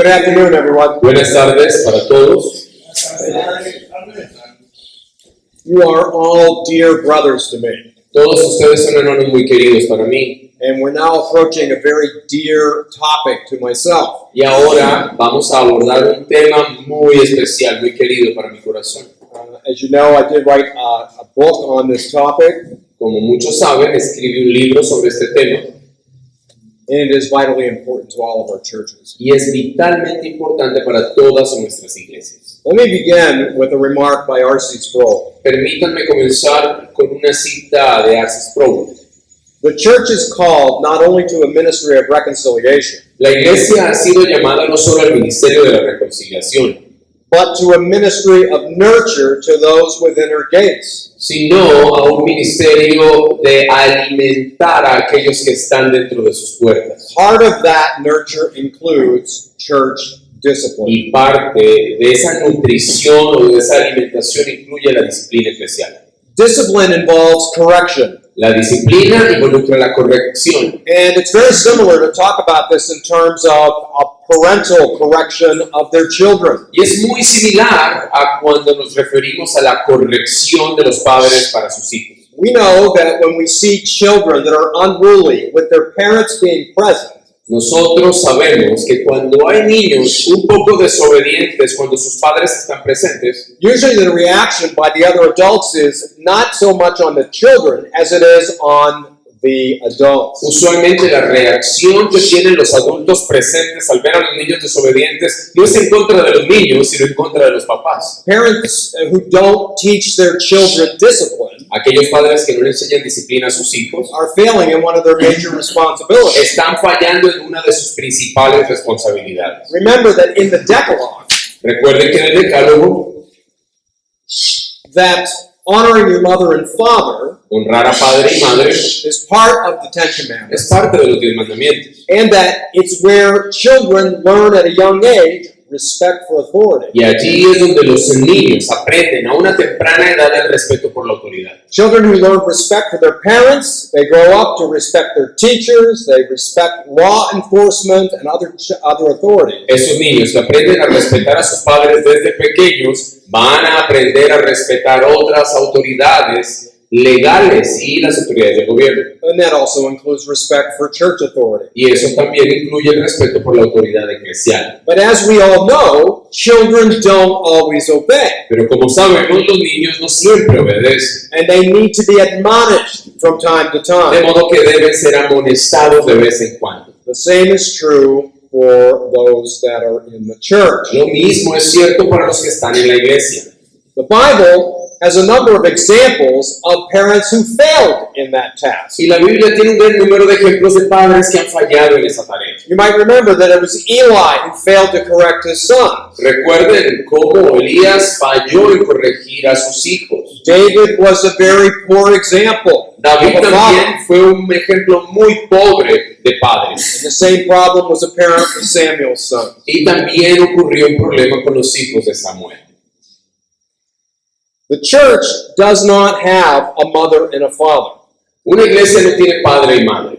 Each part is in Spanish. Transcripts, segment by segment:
Good afternoon, everyone. Buenas tardes para todos. You are all dear brothers to me. Todos ustedes son hermanos muy queridos para mí. And we're now approaching a very dear topic to myself. Y ahora vamos a abordar un tema muy especial, muy querido para mi corazón. As you know, I did write a book on this topic. Como muchos saben, escribí un libro sobre este tema. And it is vitally important to all of our churches. Y es vitalmente importante para todas nuestras iglesias. Let me begin with a remark by R.C. Sproul. Permítanme comenzar con una cita de R.C. Sproul. The church is called not only to a ministry of reconciliation, La iglesia ha sido llamada no solo al ministerio de la reconciliación, but to a ministry of nurture to those within her gates. sino a un ministerio de alimentar a aquellos que están dentro de sus puertas. Part of that nurture includes church discipline. Y parte de esa nutrición o de esa alimentación incluye la disciplina eclesial. Discipline involves correction. La disciplina involucra la corrección. And it's very similar to talk about this in terms of parental correction of their children. Y es muy similar a cuando nos referimos a la corrección de los padres para sus hijos. We know that when we see children that are unruly with their parents being present, Nosotros sabemos que cuando hay niños un poco desobedientes, cuando sus padres están presentes, usually the reaction by the other adults is not so much on the children as it is on the adults. usualmente la reacción que tienen los adultos presentes al ver a los niños desobedientes no es en contra de los niños, sino en contra de los papás. Parents who don't teach their children discipline Aquellos padres que no le enseñan disciplina a sus hijos are failing in one of their major responsibilities. están fallando en una de sus principales responsabilidades. Remember that in the Decalogue, Recuerden que en el Decálogo, that honoring your mother and father honrar a padre y madre is part of the Ten es Commandments, parte de los 10 mandamientos. and that it's where children learn at a young age respect for authority. Y allí es donde los niños aprenden a una temprana edad el respeto por la autoridad. Children who learn respect for their parents, they grow up to respect their teachers, they respect law enforcement and other authorities. Esos niños que aprenden a respetar a sus padres desde pequeños van a aprender a respetar otras autoridades legales y las autoridades del gobierno. And that also includes respect for church authority. Y eso también incluye el respeto por la autoridad eclesial. But as we all know, children don't always obey, Pero como sabemos, los niños no siempre obedecen. and they need to be admonished from time to De time. modo que deben ser amonestados de vez en cuando. The same is true for those that are in the church. Lo mismo es cierto para los que están en la iglesia. The Bible has a number of examples of parents who failed in that task. Y la Biblia tiene un gran número de ejemplos de padres que han fallado en esa tarea. You might remember that it was Eli who failed to correct his son. Recuerden cómo Elías falló en corregir a sus hijos. David was a very poor example. David of a father. también fue un ejemplo muy pobre de padres. The same problem was apparent with Samuel's son. Y también ocurrió un problema con los hijos de Samuel. The church does not have a mother and a father. Una iglesia no tiene padre y madre.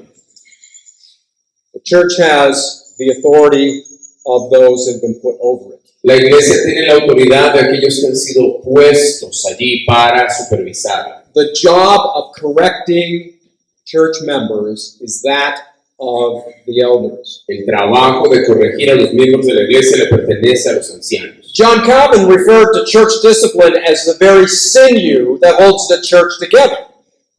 The church has the authority of those who have been put over it. La iglesia tiene la autoridad de aquellos que han sido puestos allí para supervisarla. The job of correcting church members is that of the elders. El trabajo de corregir a los miembros de la iglesia le pertenece a los ancianos. John Calvin referred to church discipline as the very sinew that holds the church together.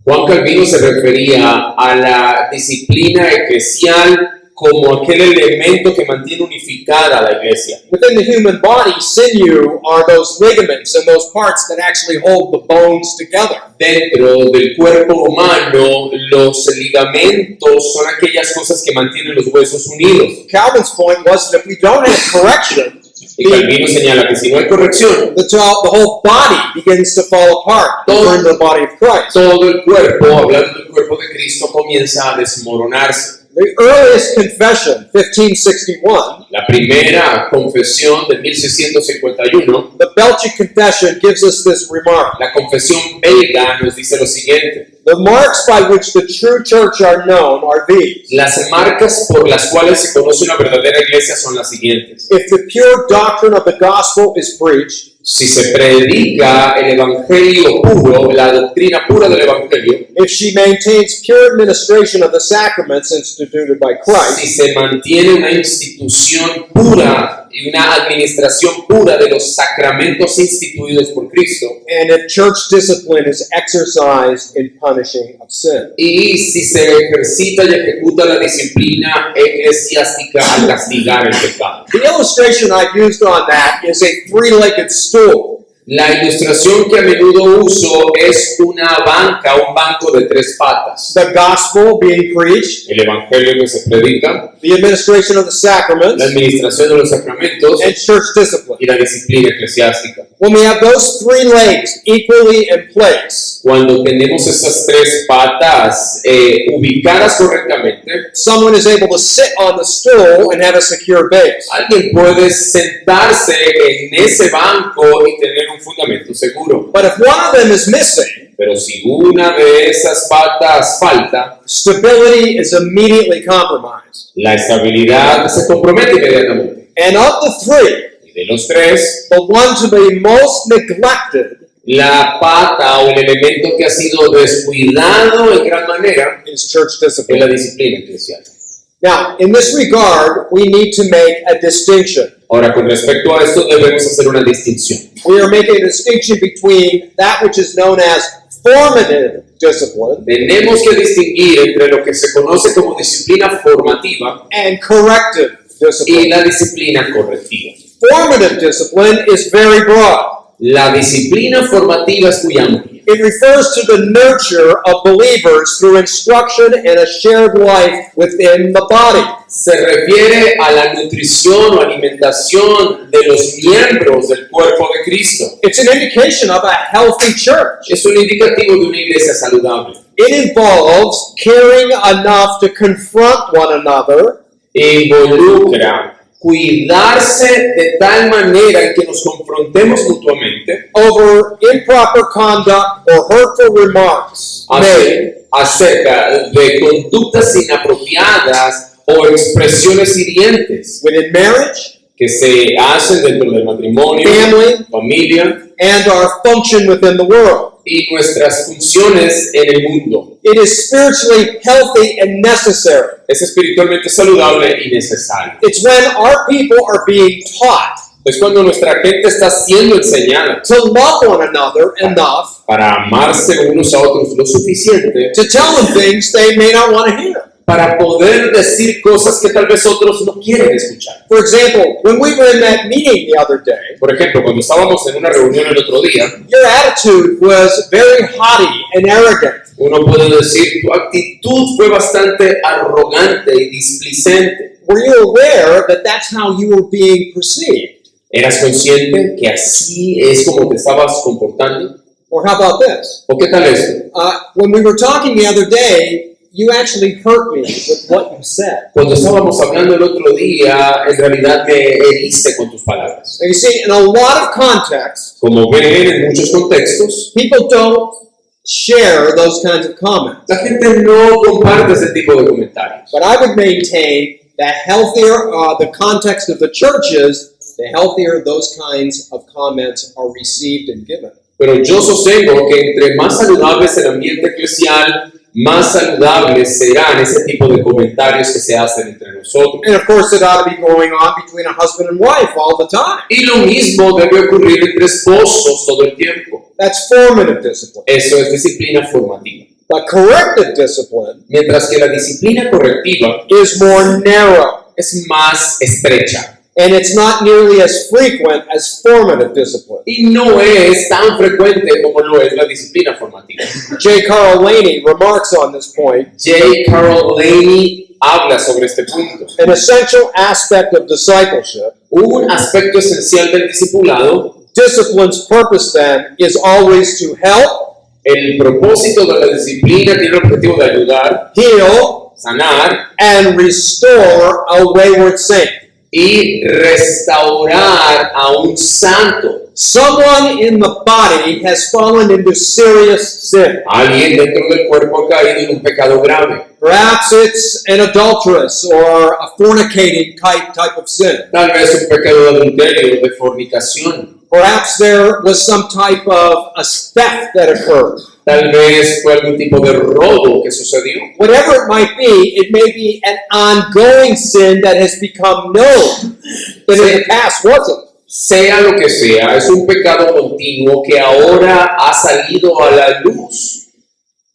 Juan Calvino se refería a la disciplina eclesial como aquel elemento que mantiene unificada a la iglesia. Within the human body, sinew are those ligaments and those parts that actually hold the bones together. Dentro del cuerpo humano, los ligamentos son aquellas cosas que mantienen los huesos unidos. Calvin's point was that if we don't have correction, Y Calvino señala que si no hay corrección, the whole body begins to fall apart, referring to the body of Christ. todo el cuerpo, hablando del cuerpo de Cristo, comienza a desmoronarse. The earliest confession, 1561, La primera confesión de 1651, the Belgic Confession, gives us this remark. la confesión belga nos dice lo siguiente: The marks by which the true church are known are these. las marcas por las cuales se conoce una verdadera iglesia son las siguientes. If the pure doctrine of the gospel is preached, Si se predica el evangelio puro, la doctrina pura del evangelio, if she maintains pure administration of the sacraments instituted by Christ, si se mantiene una institución pura y una administración pura de los sacramentos instituidos por Cristo, and if church discipline is exercised in punishing of sin. y si se ejercita y ejecuta la disciplina eclesiástica al castigar el pecado. The illustration I've used on that is a three-legged stool. La ilustración que a menudo uso es una banca, un banco de tres patas. The gospel being preached, El evangelio que se predica, the administration of the la sacraments, administración de los sacramentos and church discipline. y la disciplina eclesiástica. When we have those three legs equally in place, Cuando tenemos estas tres patas ubicadas correctamente, someone is able to sit on the stool and have a secure base. alguien puede sentarse en ese banco y tener un fundamento seguro. But if one of them is missing, Pero si una de esas patas falta, stability is immediately compromised. la estabilidad se compromete inmediatamente. And of the three, Y de los tres, the one to be most neglected la pata o el elemento que ha sido descuidado en gran manera is church es la discipline. disciplina eclesial. Now, in this regard, we need to make a distinction. Ahora, con respecto a esto, debemos hacer una distinción. We are making a distinction between that which is known as formative discipline Tenemos que distinguir entre lo que se conoce como disciplina formativa and corrective y discipline. la disciplina correctiva. Formative discipline is very broad. La disciplina formativa es muy amplia. It refers to the nurture of believers through instruction and a shared life within the body. Se refiere a la nutrición o alimentación de los miembros del cuerpo de Cristo. It's an indication of a healthy church. Es un indicativo de una iglesia saludable. It involves caring enough to confront one another Involucra cuidarse de tal manera en que nos confrontemos mutuamente over improper conduct or hurtful remarks made acerca de conductas inapropiadas o expresiones hirientes within marriage que se hacen dentro del matrimonio, Family. familia and our function within the world. y nuestras funciones en el mundo. It is spiritually healthy and necessary. Es espiritualmente saludable y necesario. It's when our people are being taught Es cuando nuestra gente está siendo enseñada to love one another enough para amarse unos a otros lo suficiente to tell them things they may not want to hear. para poder decir cosas que tal vez otros no quieren escuchar. For example, when we were in that meeting the other day, Por ejemplo, cuando estábamos en una reunión el otro día, your attitude was very haughty and arrogant. uno puede decir, tu actitud fue bastante arrogante y displicente. Were you aware that that's how you were being perceived? ¿Eras consciente que así es como te estabas comportando? Or how about this? ¿O qué tal esto? When we were talking the other day, you actually hurt me with what you said. Cuando estábamos hablando el otro día, en realidad me heriste con tus palabras. And you see, in a lot of contexts, Como ven en muchos contextos, people don't share those kinds of comments. la gente no comparte ese tipo de comentarios. But I would maintain that healthier the context of the church is, the healthier those kinds of comments are received and given. Pero yo sostengo que entre más saludable es el ambiente eclesial, más saludables serán ese tipo de comentarios que se hacen entre nosotros. And of course, it ought to be going on between a husband and wife all the time. Y lo mismo debe ocurrir entre esposos todo el tiempo. That's formative discipline. Eso es disciplina formativa. But corrective discipline Mientras que la disciplina correctiva is more narrow, es más estrecha and it's not nearly as frequent as formative discipline. y no es tan frecuente como lo es la disciplina formativa. J. Carl Laney remarks on this point. J. Carl Laney habla sobre este punto. An essential aspect of discipleship, Un aspecto esencial del discipulado, discipline's purpose then is always to help, el propósito de la disciplina tiene el objetivo de ayudar, heal, sanar and restore a wayward saint. y restaurar a un santo. Someone in the body has fallen into serious sin. Alguien dentro del cuerpo ha caído en un pecado grave. Perhaps it's an adulterous or a fornicating type of sin. Tal vez un pecado de adulterio, de fornicación. Perhaps there was some type of a theft that occurred. Tal vez fue algún tipo de robo que sucedió. Whatever it might be, it may be an ongoing sin that has become known, but in the past wasn't. Sea lo que sea, es un pecado continuo que ahora ha salido a la luz.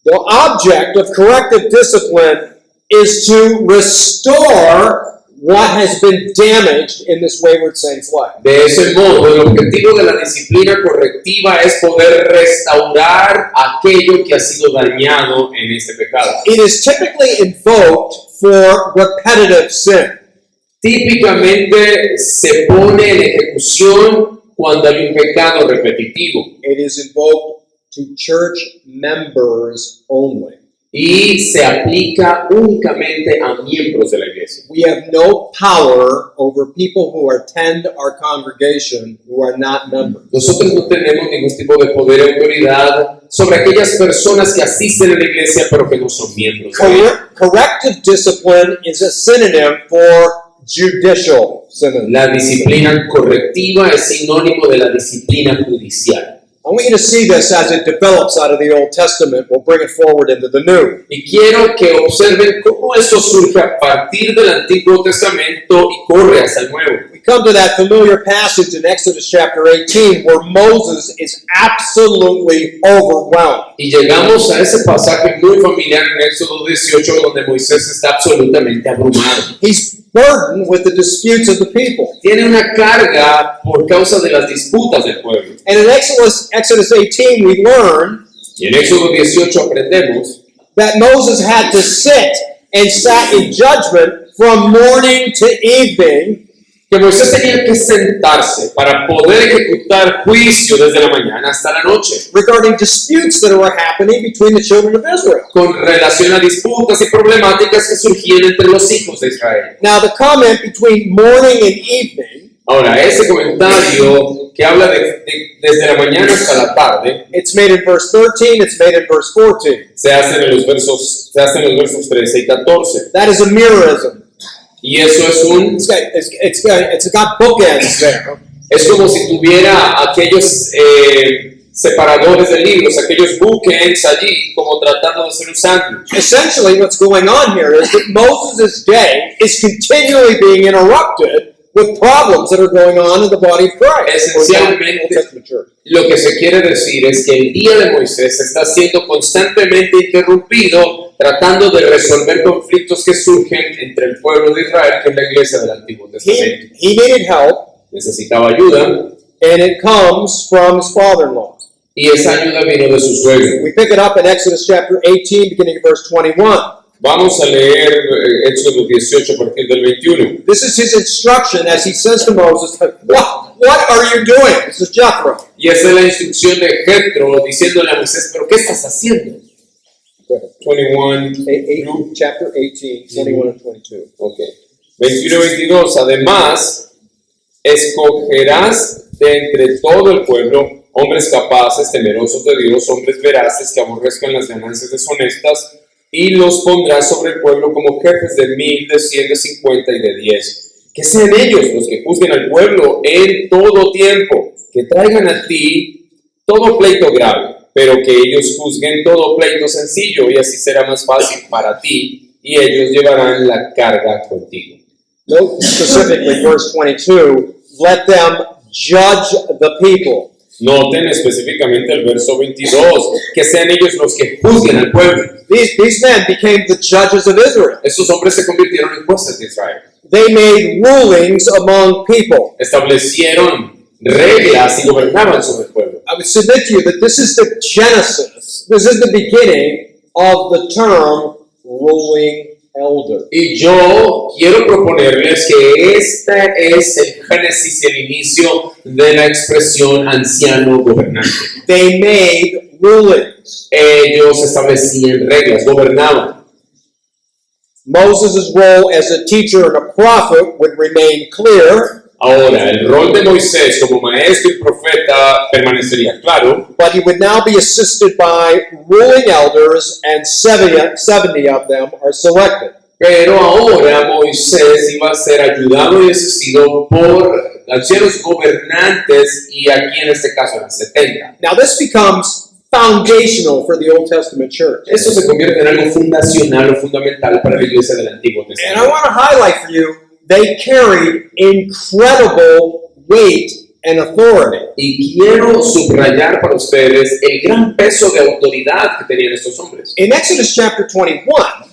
The object of corrective discipline is to restore what has been damaged in this wayward saint's life. De ese modo, el objetivo de la disciplina correctiva es poder restaurar aquello que ha sido dañado en este pecado. It is typically invoked for repetitive sin. Típicamente se pone en ejecución cuando hay un pecado repetitivo It is invoked to church members only. y se aplica únicamente a miembros de la iglesia. We have no power over people who attend our congregation who are not members. Nosotros no tenemos ningún tipo de poder y autoridad sobre aquellas personas que asisten a la iglesia pero que no son miembros de ella. Corrective discipline is a synonym for judicial synonym. La disciplina correctiva es sinónimo de la disciplina judicial. I want you to see this as it develops out of the Old Testament. We'll bring it forward into the New. Y quiero que observen cómo esto surge a partir del Antiguo Testamento y corre hacia el Nuevo. We come to that familiar passage in Exodus chapter 18 where Moses is absolutely overwhelmed. Y llegamos a ese pasaje muy familiar en Éxodo 18 donde Moisés está absolutamente abrumado. He's burdened with the disputes of the people. Tiene una carga por causa de las disputas del pueblo. And in Exodus 18 we learn Y en Éxodo 18 aprendemos that Moses had to sit and sat in judgment from morning to evening que Moisés tenía que sentarse para poder ejecutar juicio desde la mañana hasta la noche regarding disputes that were happening between the children of Israel. con relación a disputas y problemáticas que surgían entre los hijos de Israel. Now the comment between morning and evening, Ahora, ese comentario que habla desde la mañana hasta la tarde it's made in verse 13, it's made in verse 14. se hace en los versos 13 y 14. That is a mirrorism. Y eso es It's got bookends there. es como si tuviera aquellos separadores de libros, aquellos bookends allí, como tratando de hacer un sándwich. Essentially what's going on here is that Moses' day is continually being interrupted with problems that are going on in the body of Christ. Esencialmente, Old Testament church. lo que se quiere decir es que el día de Moisés está siendo constantemente interrumpido tratando de resolver conflictos que surgen entre el pueblo de Israel, que es la iglesia del Antiguo Testamento. He needed help, Necesitaba ayuda and it comes from his father-in-law. y esa ayuda vino de su suegro. We pick it up in Exodus chapter 18, beginning of verse 21. Vamos a leer Éxodo 18 a partir del 21. This is his instruction as he says to Moses, what are you doing? This is Jethro. Y esa es la instrucción de Jetro diciéndole a Moisés, ¿pero qué estás haciendo? 21, Chapter 18, 21 and 22. ok. 21 y 22. Además, escogerás de entre todo el pueblo hombres capaces, temerosos de Dios, hombres veraces que aborrezcan las ganancias deshonestas, y los pondrás sobre el pueblo como jefes de 1000, de 100, de 50 y de 10. Que sean ellos los que juzguen al pueblo en todo tiempo, que traigan a ti todo pleito grave, pero que ellos juzguen todo pleito sencillo, y así será más fácil para ti, y ellos llevarán la carga contigo. Note specifically verse 22, let them judge the people. Noten específicamente el verso 22, que sean ellos los que juzguen al pueblo. These men became the judges of Israel. Estos hombres se convirtieron en jueces de Israel. They made rulings among people. Establecieron reglas y gobernaban sobre el pueblo. I would submit to you that this is the genesis, this is the beginning of the term ruling elder. Y yo quiero proponerles que este es el génesis y el inicio de la expresión anciano gobernante. They made rulings. Ellos establecían reglas, gobernaban. Moses' role as a teacher and a prophet would remain clear, Ahora, el rol de Moisés como maestro y profeta permanecería claro, but he would now be assisted by ruling elders, and 70 of them are selected. pero ahora Moisés iba a ser ayudado y asistido por ancianos gobernantes y aquí en este caso eran 70. Now, this becomes foundational for the Old Testament church. Esto se convierte en algo fundacional o fundamental para la iglesia del Antiguo And I Testamento. want to highlight for you, they carried incredible weight and authority. Y quiero subrayar para ustedes el gran peso de autoridad que tenían estos hombres. In Exodus chapter 21,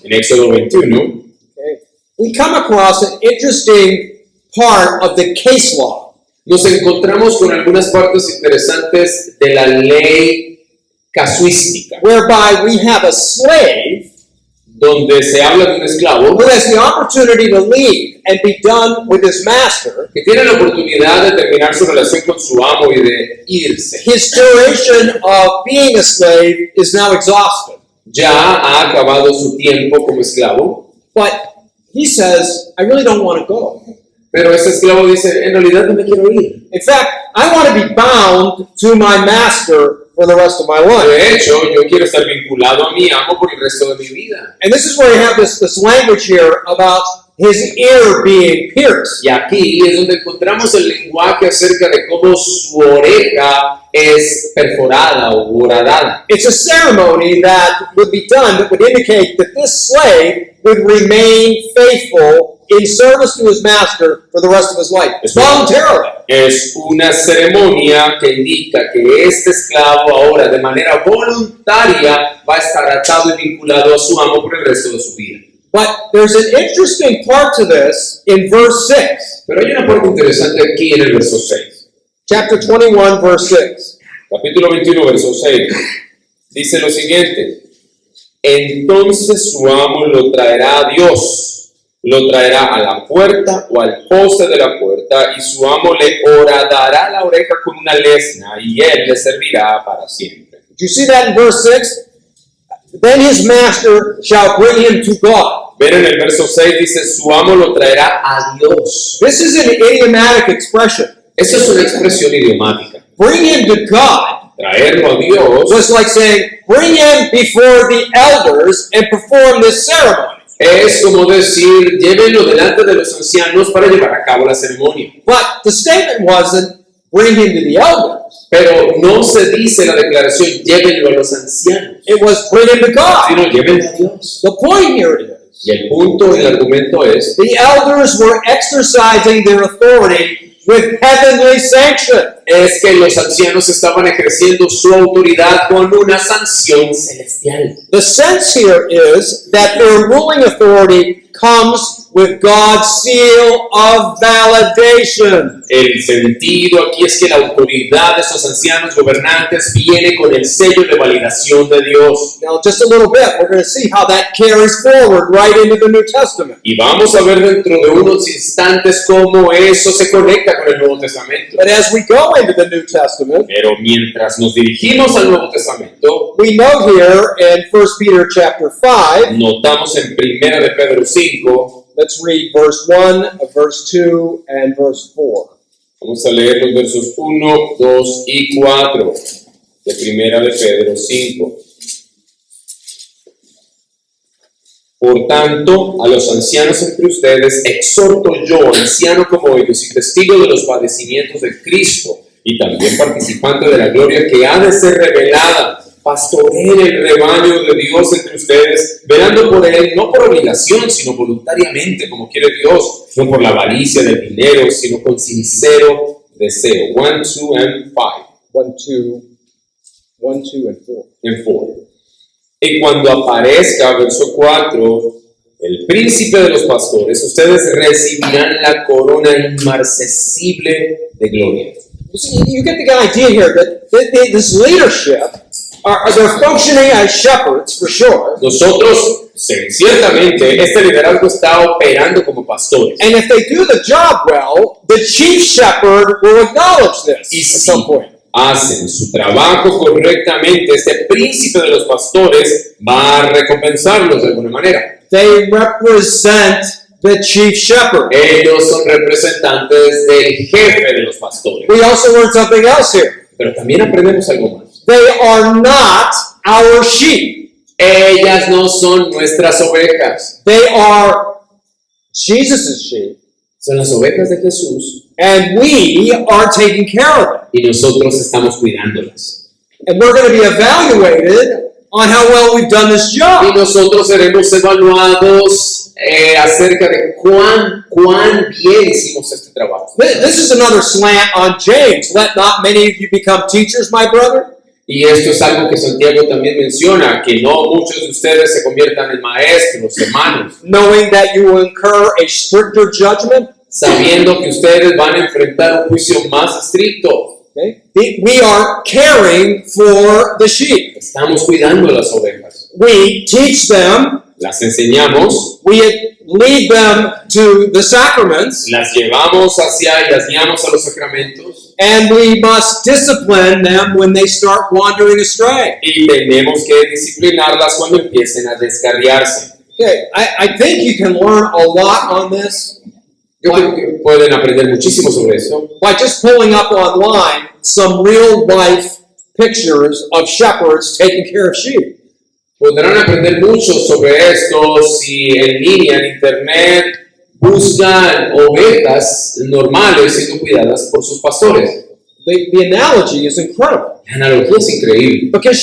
En Éxodo 21 okay, we come across an interesting part of the case law. nos encontramos con algunas partes interesantes de la ley casuística, Whereby we have a slave donde se habla de un esclavo who has the opportunity to leave and be done with his master. que tiene la oportunidad de terminar su relación con su amo y de irse. His duration of being a slave is now exhausted. Ya ha acabado su tiempo como esclavo, But he says, I really don't want to go. pero ese esclavo dice, en realidad no me quiero ir. In fact, I want to be bound to my master for the rest of my life. De hecho, yo quiero estar vinculado a mi amo por el resto de mi vida. And this is where you have this language here about his ear being pierced. Y aquí es donde encontramos el lenguaje acerca de cómo su oreja es perforada o horadada. It's a ceremony that would be done that would indicate that this slave would remain faithful in service to his master for the rest of his life, voluntarily. Es una ceremonia que indica que este esclavo ahora de manera voluntaria va a estar atado y vinculado a su amo por el resto de su vida. But there's an interesting part to this in verse 6, Pero hay una parte interesante aquí en el verso 6. chapter 21, verse 6. Capítulo 21, verso 6. Dice lo siguiente. Entonces su amo lo traerá a Dios. Lo traerá a la puerta o al poste de la puerta y su amo le horadará la oreja con una lesna y él le servirá para siempre. Do you see that in verse 6? Then his master shall bring him to God. Ven en el verso 6 dice su amo lo traerá a Dios. This is an idiomatic expression. Esa es una expresión idiomática. Bring him to God Traerlo a Dios was like saying, bring him before the elders and perform this ceremony. es como decir, llévenlo delante de los ancianos para llevar a cabo la ceremonia. But the statement wasn't, bring him to the elders. Pero no se dice la declaración, llévenlo a los ancianos, It was, bring him to God. sino llévenlo a Dios. The point here is, Y el punto, el argumento es, the elders were exercising their authority with heavenly sanction. es que los ancianos estaban ejerciendo su autoridad con una sanción celestial. The sense here is that their ruling authority comes with God's seal of validation. El sentido aquí es que la autoridad de esos ancianos gobernantes viene con el sello de validación de Dios. Now, just a little bit, we're going to see how that carries forward right into the New Testament. Y vamos a ver dentro de unos instantes cómo eso se conecta con el Nuevo Testamento. But as we go into the New Testament, Pero mientras nos dirigimos al Nuevo Testamento, we know here in 1 Peter chapter 5, notamos en 1 de Pedro 5, let's read verse 1, verse 2, and verse 4. vamos a leer los versos 1, 2 y 4 de 1 de Pedro 5. Por tanto, a los ancianos entre ustedes exhorto yo, anciano como ellos y testigo de los padecimientos de Cristo, y también participante de la gloria que ha de ser revelada, pastoreen el rebaño de Dios entre ustedes, velando por él, no por obligación, sino voluntariamente, como quiere Dios, no por la avaricia del dinero, sino con sincero deseo. 1, 2, and 5. 1, 2, and 4. En 4. Y cuando aparezca, verso 4, el príncipe de los pastores, ustedes recibirán la corona inmarcesible de gloria. You get the idea here that this leadership, they're functioning as shepherds for sure. Nosotros, ciertamente, este liderazgo está operando como pastores. And if they do the job well, the chief shepherd will acknowledge this Y at si some point. hacen su trabajo correctamente, este príncipe de los pastores va a recompensarlos de alguna manera. They represent the chief shepherd. Ellos son representantes del jefe de los pastores. We also learn something else here. Pero también aprendemos algo más. They are not our sheep. Ellas no son nuestras ovejas. They are Jesus' sheep. Son las ovejas de Jesús And we are taking care of them. y nosotros estamos cuidándolas. And we're going to be evaluated on how well we've done this Y job. nosotros seremos evaluados acerca de cuán bien hicimos este trabajo. This is another slant on James. Let not many of you become teachers, my brother. Y esto es algo que Santiago también menciona, que no muchos de ustedes se conviertan en maestros, hermanos, Knowing that you will incur a stricter judgment. sabiendo que ustedes van a enfrentar un juicio más estricto. Okay? We are caring for the sheep. Estamos cuidando las ovejas. We teach them. Las enseñamos, We lead them to the sacraments. las llevamos hacia y las guiamos a los sacramentos. And we must discipline them when they start wandering astray. Y tenemos que disciplinarlas cuando empiecen a descarriarse. Okay, I think you can learn a lot on this Yo creo que pueden aprender muchísimo sobre esto by just pulling up online some real life pictures of shepherds taking care of sheep. Podrán aprender mucho sobre esto si en línea, en internet, buscan ovejas normales siendo cuidadas por sus pastores. The analogy is incredible La analogía es increíble, because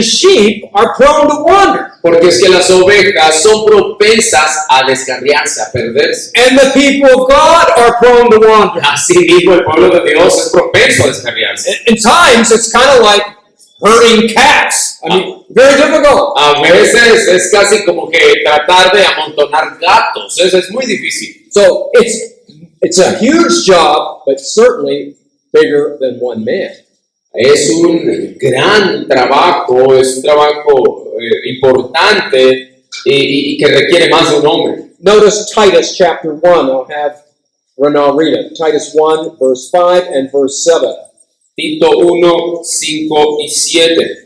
sheep are prone to wander, porque es que las ovejas son propensas a descarriarse, a perderse. and the people of God are prone to wander. Asimismo, el pueblo de Dios es propenso a descarriarse. In times, it's kind of like herding cats. I mean, very difficult. A veces es casi como que tratar de amontonar gatos. Eso es muy difícil. So it's a huge job, but certainly bigger than one man. Es un gran trabajo, es un trabajo importante y que requiere más de un hombre. Notice Titus chapter 1. I'll have Renal read it. Titus 1, verse 5 and verse 7. Tito 1, 5 y 7.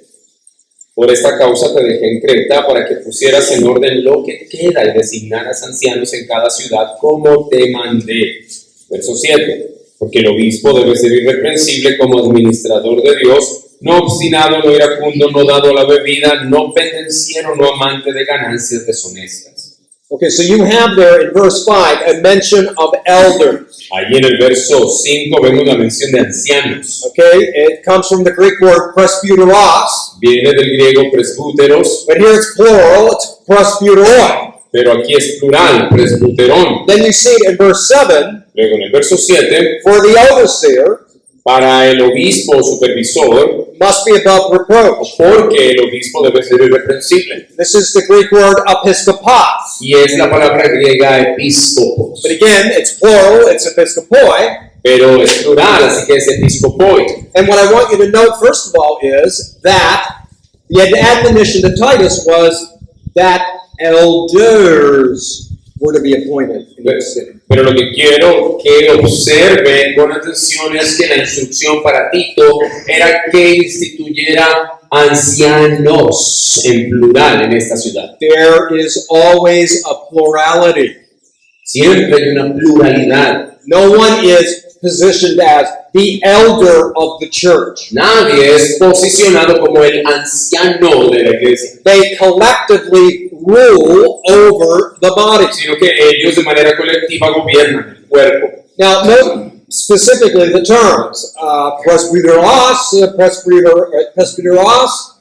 Por esta causa te dejé en Creta para que pusieras en orden lo que queda y designaras ancianos en cada ciudad como te mandé. Verso 7. Porque el obispo debe ser irreprensible como administrador de Dios, no obstinado, no iracundo, no dado a la bebida, no pendenciero, no amante de ganancias deshonestas. Okay, so you have there in verse 5 a mention of elders. Allí en el verso 5 vemos la mención de ancianos. Okay, it comes from the Greek word presbyteros, Viene del griego presbúteros, but here it's plural, it's presbyteroi. pero aquí es plural, presbuterón. Then you see it in verse 7, Luego en el verso 7, for the overseer para el obispo o supervisor, must be above reproach. porque el obispo debe ser irreprensible. This is the Greek word episkopos. Y es la palabra griega episcopos. But again, it's plural, it's episkopoi. Pero es plural, así que es episcopoi. And what I want you to note, first of all, is that the admonition to Titus was that elders were to be appointed in the city. Pero lo que quiero que observen con atención es que la instrucción para Tito era que instituyera ancianos en plural en esta ciudad. There is always a plurality. Siempre hay una pluralidad. No one is positioned as the elder of the church. Nadie es posicionado como el anciano de la iglesia, They collectively rule over the body. sino que ellos de manera colectiva gobiernan el cuerpo. Now, note specifically the terms presbyteros,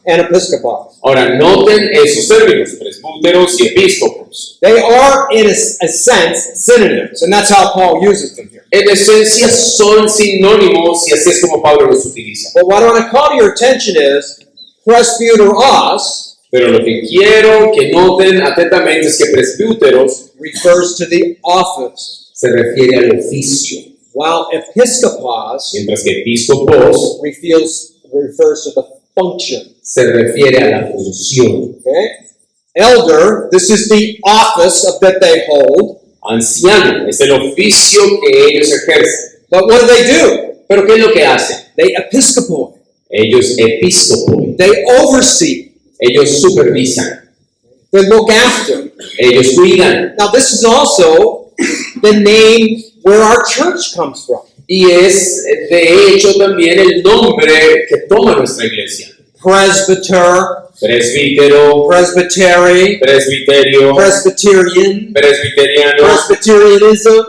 and episkopos. Ahora, noten esos términos, presbúteros y episcopos. They are, in a sense, synonyms, and that's how Paul uses them here. En esencia son sinónimos y así es como Pablo los utiliza. But what I want to call to your attention is presbyteros Pero lo que quiero que noten atentamente es que presbúteros refers to the office, se refiere al oficio, while episkopos mientras que episcopos refers to the function. se refiere a la función. Okay? Elder, this is the office that they hold. Anciano es el oficio que ellos ejercen. But what do? Pero ¿qué es lo que hacen? They episcopoi. Ellos episcopos, They oversee. ellos supervisan, They look after. Ellos cuidan. Now, this is also the name where our church comes from. Y es de hecho también el nombre que toma nuestra iglesia. Presbyter, Presbítero, presbytery, presbiterio, Presbyterian, presbiteriano, Presbyterianism.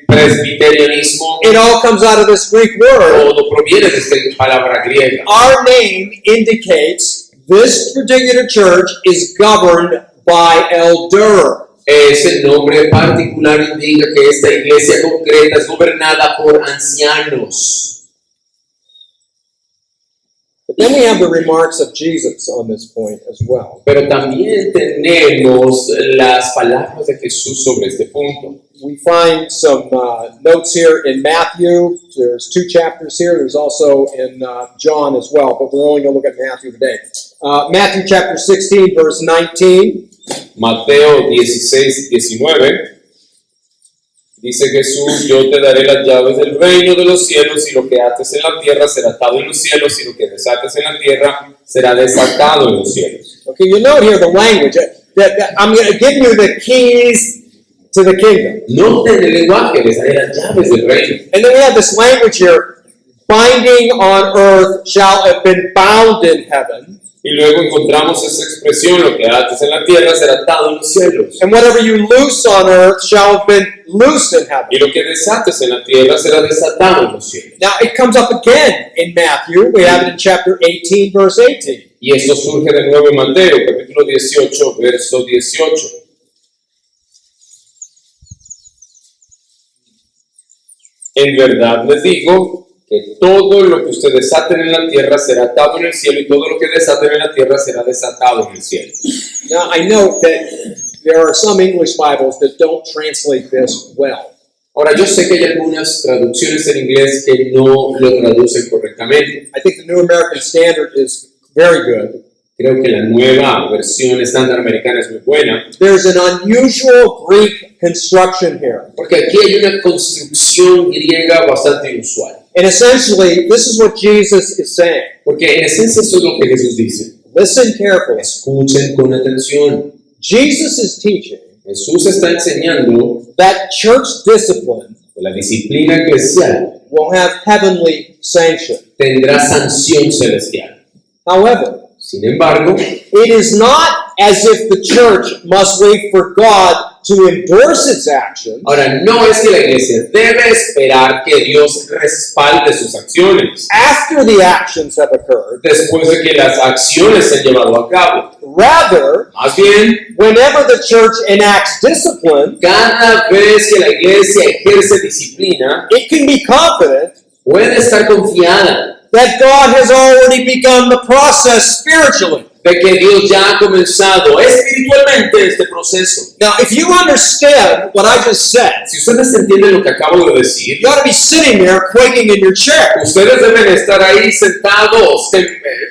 presbiterianismo. It all comes out of this Greek word. Todo proviene de esta palabra griega. Our name indicates this particular church is governed by elder. Ese nombre particular indica que esta iglesia concreta es gobernada por ancianos. But then we have the remarks of Jesus on this point as well. Pero también tenemos las palabras de Jesús sobre este punto. We find some notes here in Matthew. There's 2 chapters here. There's also in John as well, but we're only going to look at Matthew today. Matthew chapter 16, verse 19. Mateo 16:19 dice Jesús: yo te daré las llaves del reino de los cielos, y lo que ates en la tierra será atado en los cielos, y lo que desates en la tierra será desatado en los cielos. Okay, you note here the language. That I'm going to give you the keys to the kingdom. Noten el lenguaje, les daré las llaves del reino. And then we have this language here, binding on earth shall have been bound in heaven. Y luego encontramos esa expresión: lo que ates en la tierra será atado en los cielos, And whatever you loose on earth shall have been loosed in heaven. y lo que desates en la tierra será desatado en los cielos. Now it comes up again in Matthew. We have it in chapter 18, verse 18. Y esto surge de nuevo en Mateo, capítulo 18, verso 18. En verdad les digo que todo lo que ustedes desaten en la tierra será atado en el cielo, y todo lo que desaten en la tierra será desatado en el cielo. Now I note that there are some English Bibles that don't translate this well. Ahora, yo sé que hay algunas traducciones en inglés que no lo traducen correctamente. I think the New American Standard is very good. Creo que la nueva versión estándar americana es muy buena, There's an unusual Greek construction here. porque aquí hay una construcción griega bastante inusual. And essentially, this is what Jesus is saying. Porque en esencia eso es lo que Jesús dice. Listen carefully. Escuchen con atención. Jesus is teaching Jesús está enseñando that church discipline que la disciplina eclesial will have heavenly sanction. tendrá sanción celestial. However, Sin embargo, it is not as if the church must wait for God to endorse its actions ahora no es que la iglesia debe esperar que Dios respalde sus acciones after the actions have occurred. después de que las acciones se han llevado a cabo. Rather, Más bien, whenever the church enacts discipline, cada vez que la iglesia ejerce disciplina, it can be confident puede estar confiada that God has already begun the process spiritually. de que Dios ya ha comenzado espiritualmente este proceso. Now, if you understand what I just said, Si ustedes entienden lo que acabo de decir, you ought to be sitting there quaking in your chair. ustedes deben estar ahí sentados,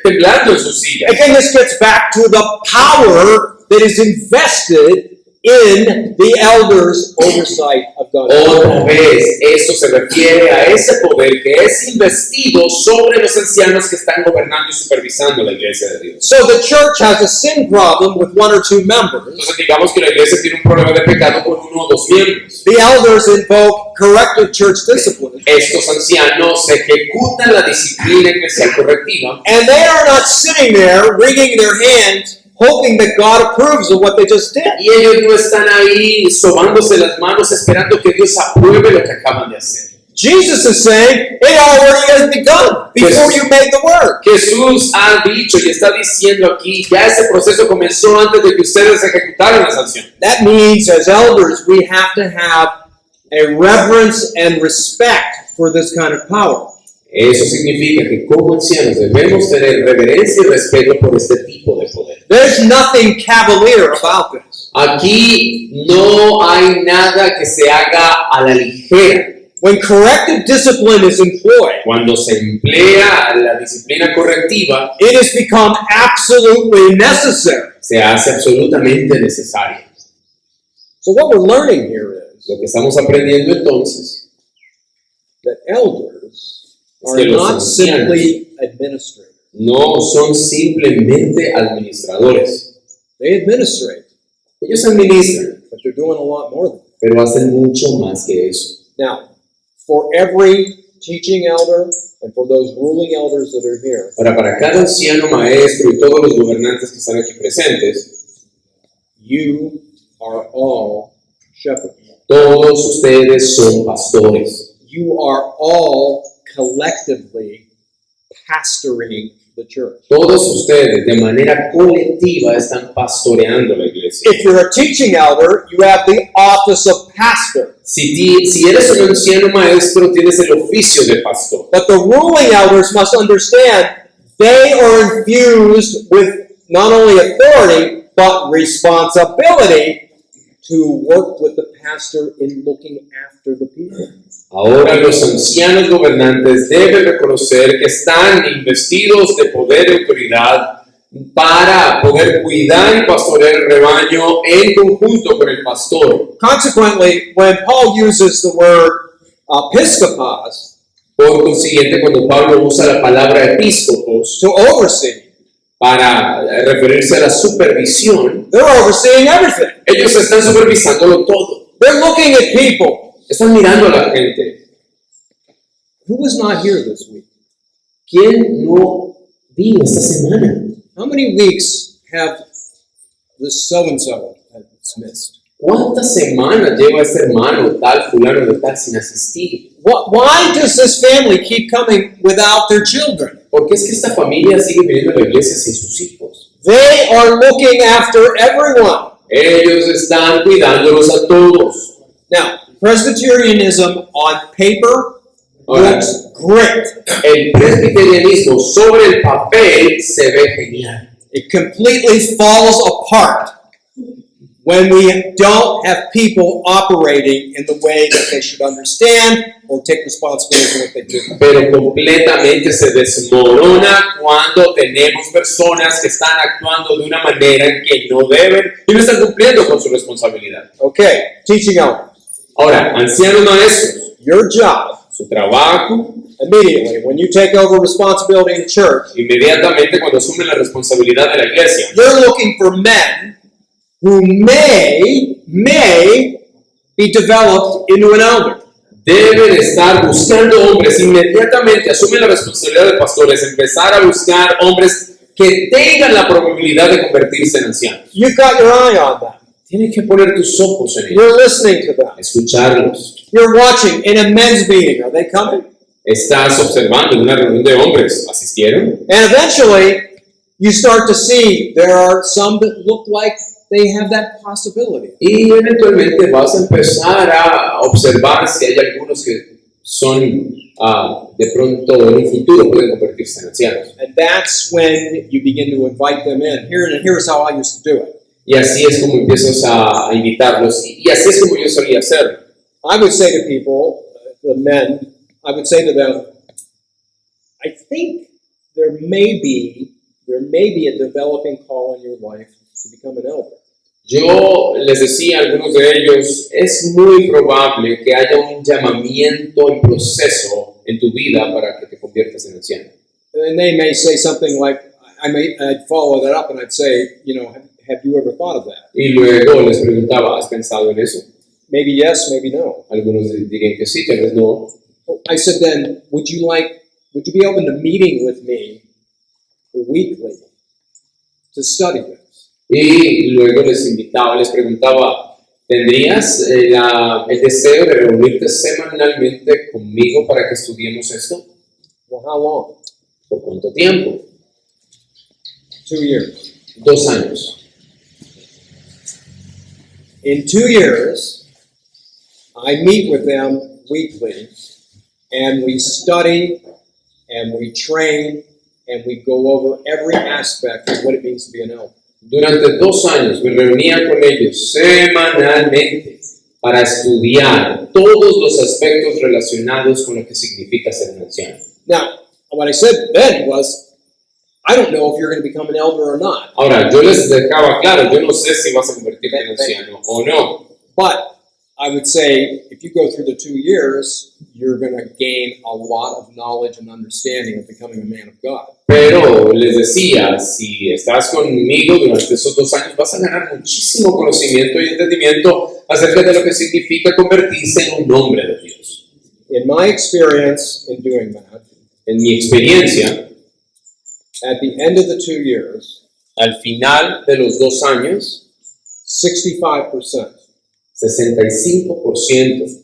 temblando en sus sillas. Again, this gets back to the power that is invested in the elders' oversight of God's Otra word. vez, esto se refiere a ese poder que es investido sobre los ancianos que están gobernando y supervisando la iglesia de Dios. So the church has a sin problem with 1 or 2 members. Entonces digamos que la iglesia tiene un problema de pecado con uno o dos miembros. The elders invoke corrective church discipline, Estos ancianos ejecutan la disciplina eclesial correctiva and they are not sitting there wringing their hands hoping that God approves of what they just did. y ellos no están ahí sobándose las manos esperando que Dios apruebe lo que acaban de hacer. Jesus is saying it already has begun before you made the word. Jesús ha dicho y está diciendo aquí, ya ese proceso comenzó antes de que ustedes ejecutaran la sanción. That means as elders we have to have a reverence and respect for this kind of power. Eso significa que como ancianos debemos tener reverencia y respeto por este tipo de poder. There's nothing cavalier about this. Aquí no hay nada que se haga a la ligera. When corrective discipline is employed, Cuando se emplea la disciplina correctiva, it has become absolutely necessary. se hace absolutamente necesaria. So what we're learning here is Lo que estamos aprendiendo entonces that elders es are que los not ancianos simply administrators. no son simplemente administradores. They administrate, Ellos administran, but they're doing a lot more than that. pero hacen mucho más que eso. Now, for every teaching elder and for those ruling elders that are here, Ahora, para cada anciano, maestro y todos los gobernantes que están aquí presentes, you are all shepherds. todos ustedes son pastores. You are all collectively pastoring the church. Todos ustedes, de manera colectiva, están pastoreando la iglesia. If you're a teaching elder, you have the office of pastor. Si eres un anciano maestro, tienes el oficio de pastor. But the ruling elders must understand they are infused with not only authority, but responsibility to work with the pastor in looking after the people. Ahora los ancianos gobernantes deben reconocer que están investidos de poder y autoridad para poder cuidar y pastorear el rebaño en conjunto con el pastor. Consequently, when Paul uses the word episkopos, Por consiguiente, cuando Pablo usa la palabra episcopos to oversee, para referirse a la supervisión, they're overseeing everything. ellos están supervisándolo todo. They're looking at people. Están mirando a la gente. Who was not here this week? ¿Quién no vino esta semana? How many weeks have this so-and-so has missed? ¿Cuántas semanas lleva este hermano tal, fulano de tal, sin asistir? Why does this family keep coming without their children? ¿Por qué es que esta familia sigue viniendo a la iglesia sin sus hijos? They are looking after everyone. Ellos están cuidándolos a todos. Now, Presbyterianism on paper Ahora, looks great. el presbiterianismo sobre el papel se ve genial. It completely falls apart when we don't have people operating in the way that they should understand or take responsibility for what they do. Pero completamente se desmorona cuando tenemos personas que están actuando de una manera en que no deben y no están cumpliendo con su responsabilidad. Okay, teaching elder. Ahora, ancianos maestros, Your job su trabajo, immediately when you take over responsibility in the church, inmediatamente cuando asumen la responsabilidad de la iglesia, you're looking for men who may be developed into an elder. deben estar buscando hombres, inmediatamente asumen la responsabilidad de pastores, empezar a buscar hombres que tengan la probabilidad de convertirse en ancianos. You've got your eye on them. Tienes que poner tus ojos en ellos, You're listening to them. escucharlos. You're watching in a men's meeting. Are they coming? Estás observando en una reunión de hombres, ¿asistieron? And eventually, you start to see there are some that look like they have that possibility. Y eventualmente vas a empezar a observar si hay algunos que son de pronto en un futuro pueden convertirse en ancianos. And that's when you begin to invite them in. Here's how I used to do it. Y así es como empiezas a invitarlos y así es como yo solía hacerlo. I would say to people, the men, I would say to them, I think there may be a developing call in your life to become an elder. Yo les decía a algunos de ellos, es muy probable que haya un llamamiento en proceso en tu vida para que te conviertas en anciano. And they may say something like, I'd follow that up and I'd say, have you ever thought of that? Y luego les preguntaba, ¿has pensado en eso? Maybe yes, maybe no. Algunos dirían que sí, tal vez no. I said then, would you be open to meeting with me weekly to study this? Y luego les preguntaba, ¿tendrías el deseo de reunirte semanalmente conmigo para que estudiemos esto? Well, how long? ¿Por cuánto tiempo? 2 years. 2 años. In 2 years, I meet with them weekly, and we study, and we train, and we go over every aspect of what it means to be an elder. Durante 2 años me reunía con ellos semanalmente para estudiar todos los aspectos relacionados con lo que significa ser un anciano. Now, what I said then was, I don't know if you're going to become an elder or not, Ahora, yo les dejaba claro, yo no sé si vas a convertirte en anciano o no, but I would say if you go through the 2 years, you're going to gain a lot of knowledge and understanding of becoming a man of God. Pero les decía, si estás conmigo durante esos 2 años, vas a ganar muchísimo conocimiento y entendimiento acerca de lo que significa convertirse en un hombre de Dios. In my experience in doing that, En mi experiencia, at the end of the 2 years, al final de los 2 años, 65% 65%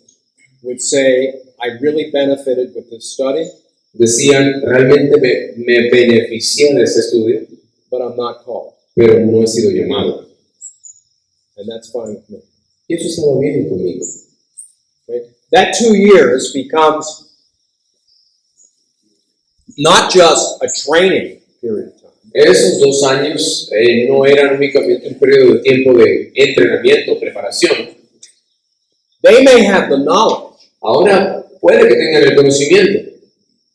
would say, I really benefited with this study, decían, realmente me beneficié de ese estudio, but I'm not called. pero no he sido llamado. And that's fine with me. Y eso estaba bien conmigo. Right? That 2 years becomes not just a training period of time. Esos 2 años no eran únicamente un periodo de tiempo de entrenamiento, preparación. They may have the knowledge, Ahora, puede que tengan el conocimiento,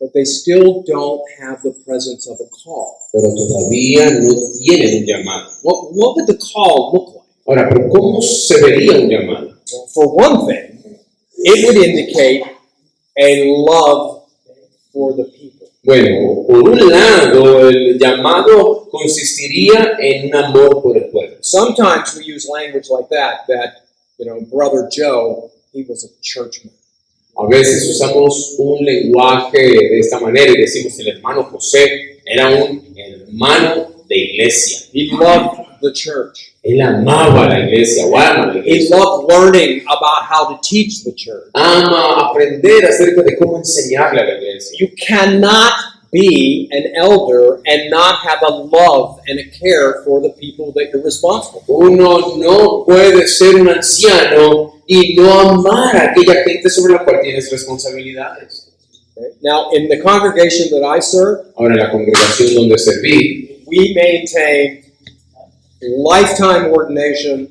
but they still don't have the presence of a call. pero todavía no tienen un llamado. What would the call look like? Ahora, ¿pero cómo se vería un llamado? Well, for one thing, it would indicate a love for the people. Bueno, por un lado, el llamado consistiría en un amor por el pueblo. Sometimes we use language like that, Brother Joe, he was a churchman. A veces usamos un lenguaje de esta manera y decimos el hermano José era un hermano de iglesia. He loved the church. Él amaba la iglesia o ama la He iglesia. loved learning about how to teach the church. Ama aprender acerca de cómo enseñarle a la iglesia. You cannot be an elder and not have a love and a care for the people that you're responsible for. Uno no puede ser un anciano y no amar a aquella gente sobre la cual tienes responsabilidades. Okay? Now, in the congregation that I serve, Ahora, en la congregación donde serví, we maintain lifetime ordination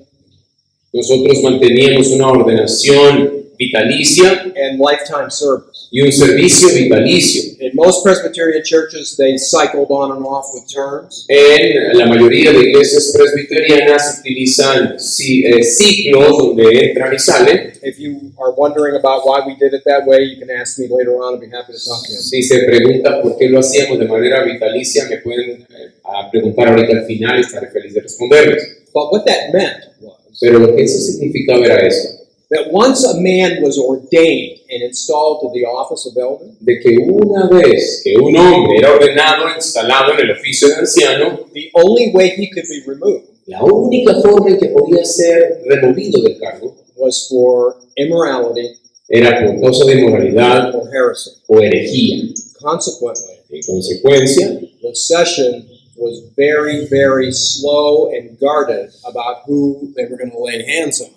nosotros manteníamos una ordenación vitalicia and lifetime service. y un servicio vitalicio. In most Presbyterian churches, they cycled on and off with terms. En la mayoría de iglesias presbiterianas utilizan ciclos donde entran y salen. If you are wondering about why we did it that way, you can ask me later on. I'll be happy to talk to you. Si se preguntan por qué lo hacíamos de manera vitalicia, me pueden preguntar ahorita al final y estaré feliz de responderles. But what that meant was Pero lo que eso significaba era esto, that once a man was ordained and installed to the office of elder, de que una vez que un hombre era ordenado, instalado en el oficio de anciano, the only way he could be removed la única forma en que podía ser removido del cargo was for immorality era por causa de inmoralidad or heresy. o herejía. Consequently, En consecuencia, the session was very, very slow and guarded about who they were going to lay hands on.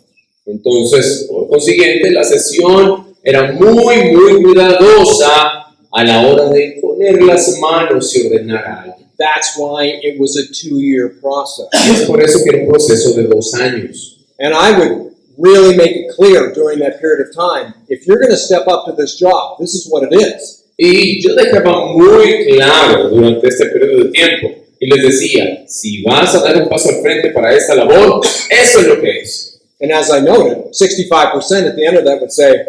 entonces, por consiguiente, la sesión era muy, muy cuidadosa a la hora de poner las manos y ordenar a alguien. That's why it was a 2-year process. Es por eso que era un proceso de 2 años. And I would really make it clear during that period of time, if you're going to step up to this job, this is what it is. Y yo dejaba muy claro durante este periodo de tiempo y les decía, si vas a dar un paso al frente para esta labor, eso es lo que es. And as I noted, 65% at the end of that would say,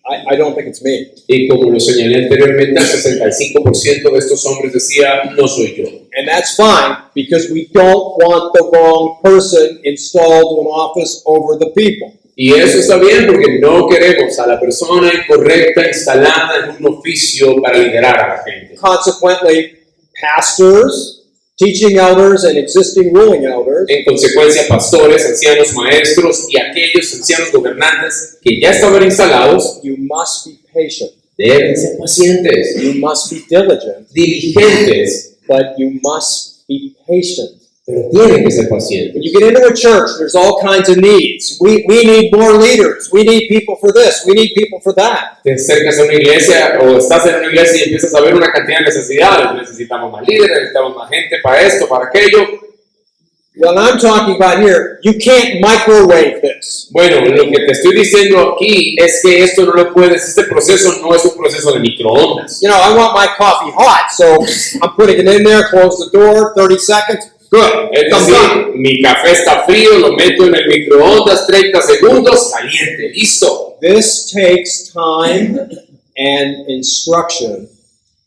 I don't think it's me. Y como lo señalé anteriormente, el 65% de estos hombres decía, no soy yo. And that's fine, because we don't want the wrong person installed to an office over the people. Y eso está bien porque no queremos a la persona incorrecta instalada en un oficio para liderar a la gente. Consequently, pastors, teaching elders, and existing ruling elders En consecuencia, pastores, ancianos, maestros y aquellos ancianos gobernantes que ya estaban instalados you must be patient. deben ser pacientes, You must be diligent, diligentes, but you must be patient. pero tienen que ser pacientes. When you get into a church, there's all kinds of needs. We need more leaders. We need people for this. We need people for that. Te acercas a una iglesia o estás en una iglesia y empiezas a ver una cantidad de necesidades. Necesitamos más líderes, necesitamos más gente para esto, para aquello. What I'm talking about here, you can't microwave this. Bueno, lo que te estoy diciendo aquí es que esto no lo puedes, este proceso no es un proceso de microondas. You know, I want my coffee hot, so I'm putting it in there, close the door, 30 seconds, Good. Es I'm decir, done. mi café está frío, lo meto en el microondas, 30 segundos, caliente, listo. This takes time and instruction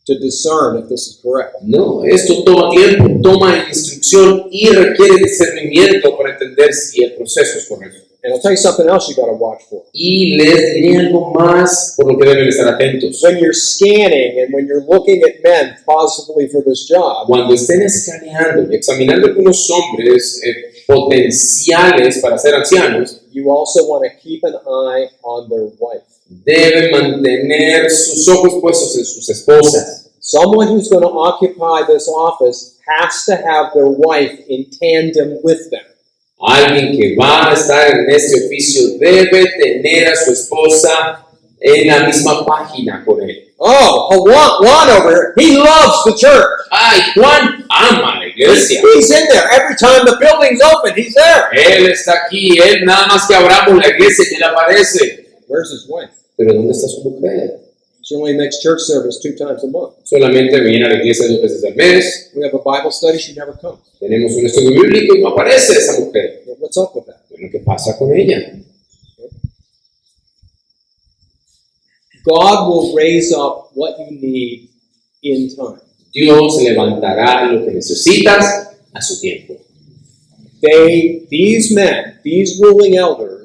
to discern if this is correct. No, esto toma tiempo, toma instrucción y requiere discernimiento para entender si el proceso es correcto. And I'll tell you something else you got to watch for. Y les diré algo más por lo que deben estar atentos. When you're scanning and when you're looking at men possibly for this job, Cuando estén escaneando y examinando algunos hombres potenciales para ser ancianos, you also want to keep an eye on their wife. deben mantener sus ojos puestos en sus esposas. Someone who's going to occupy this office has to have their wife in tandem with them. Alguien que va a estar en este oficio debe tener a su esposa en la misma página con él. Oh, Juan over here, he loves the church. Ay, Juan ama la iglesia. He's in there. Every time the building's open, he's there. Él está aquí, él nada más que abramos la iglesia y él aparece. Where's his wife? Pero ¿dónde está su mujer? She only makes church service 2 times a month. Solamente viene a la iglesia 2 veces al mes. We have a Bible study, she never comes. Tenemos un estudio bíblico y no aparece esa mujer. What's up with that? Bueno, ¿qué pasa con ella? God will raise up what you need in time. Dios levantará lo que necesitas a su tiempo. These men, these ruling elders,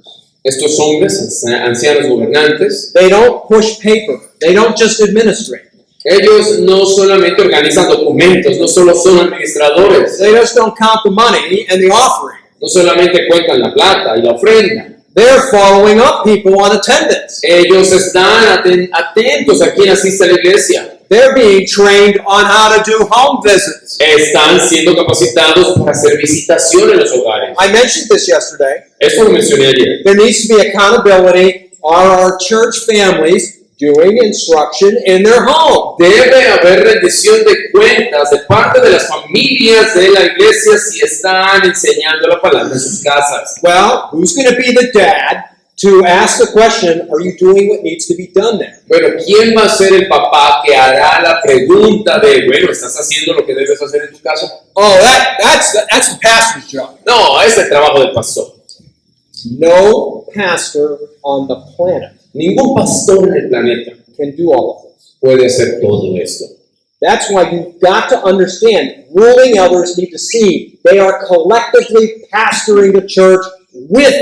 Estos hombres, ancianos gobernantes, they don't push paper. They don't just administrate. ellos no solamente organizan documentos, no solo son administradores, They just don't count the money and the offering. no solamente cuentan la plata y la ofrenda. They're following up people on attendance. Ellos están atentos a quien asiste a la iglesia. They're being trained on how to do home visits. Están siendo capacitados para hacer visitación en los hogares. I mentioned this yesterday. Esto lo mencioné ayer. There needs to be accountability. Are our church families doing instruction in their home? Debe haber rendición de cuentas de parte de las familias de la iglesia si están enseñando la palabra en sus casas. Well, who's going to be the dad to ask the question, are you doing what needs to be done there? Bueno, ¿quién va a ser el papá que hará la pregunta de, bueno, ¿estás haciendo lo que debes hacer en tu casa? Oh, that's the pastor's job. No, es el trabajo del pastor. No pastor on the planet Ningún pastor en el planeta can do all of this. puede hacer todo esto. That's why you've got to understand, ruling elders need to see they are collectively pastoring the church with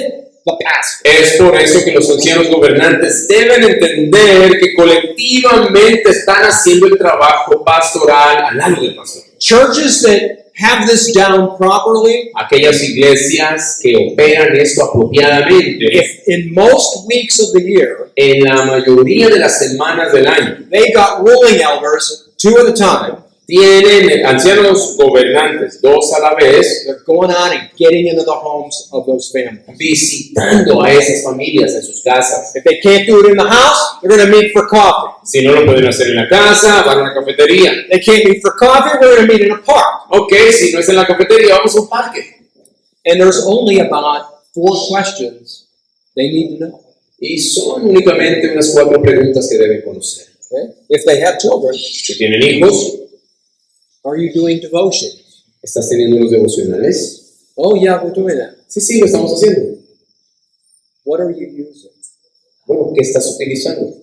the pastor. Es por eso que los ancianos gobernantes deben entender que colectivamente están haciendo el trabajo pastoral al lado del pastor. Churches that have this down properly, Aquellas iglesias que operan esto apropiadamente, if in most weeks of the year, en la mayoría de las semanas del año, they got ruling elders, 2 at a time, tienen ancianos gobernantes, 2 a la vez, they're going out and getting into the homes of those families. visitando a esas familias en sus casas. If they can't do it in the house, they're going to meet for coffee. Si no lo pueden hacer en la casa, van a una cafetería. They can't meet for coffee, we're going to meet in a park. Ok, si no es en la cafetería, vamos a un parque. And there's only about 4 questions they need to know. Y son únicamente unas 4 preguntas que deben conocer. Okay? If they have children, Si tienen hijos, are you doing devotion? ¿estás teniendo los devocionales? Oh yeah, we're doing that. Sí, lo estamos haciendo. What are you using? Bueno, ¿qué estás utilizando?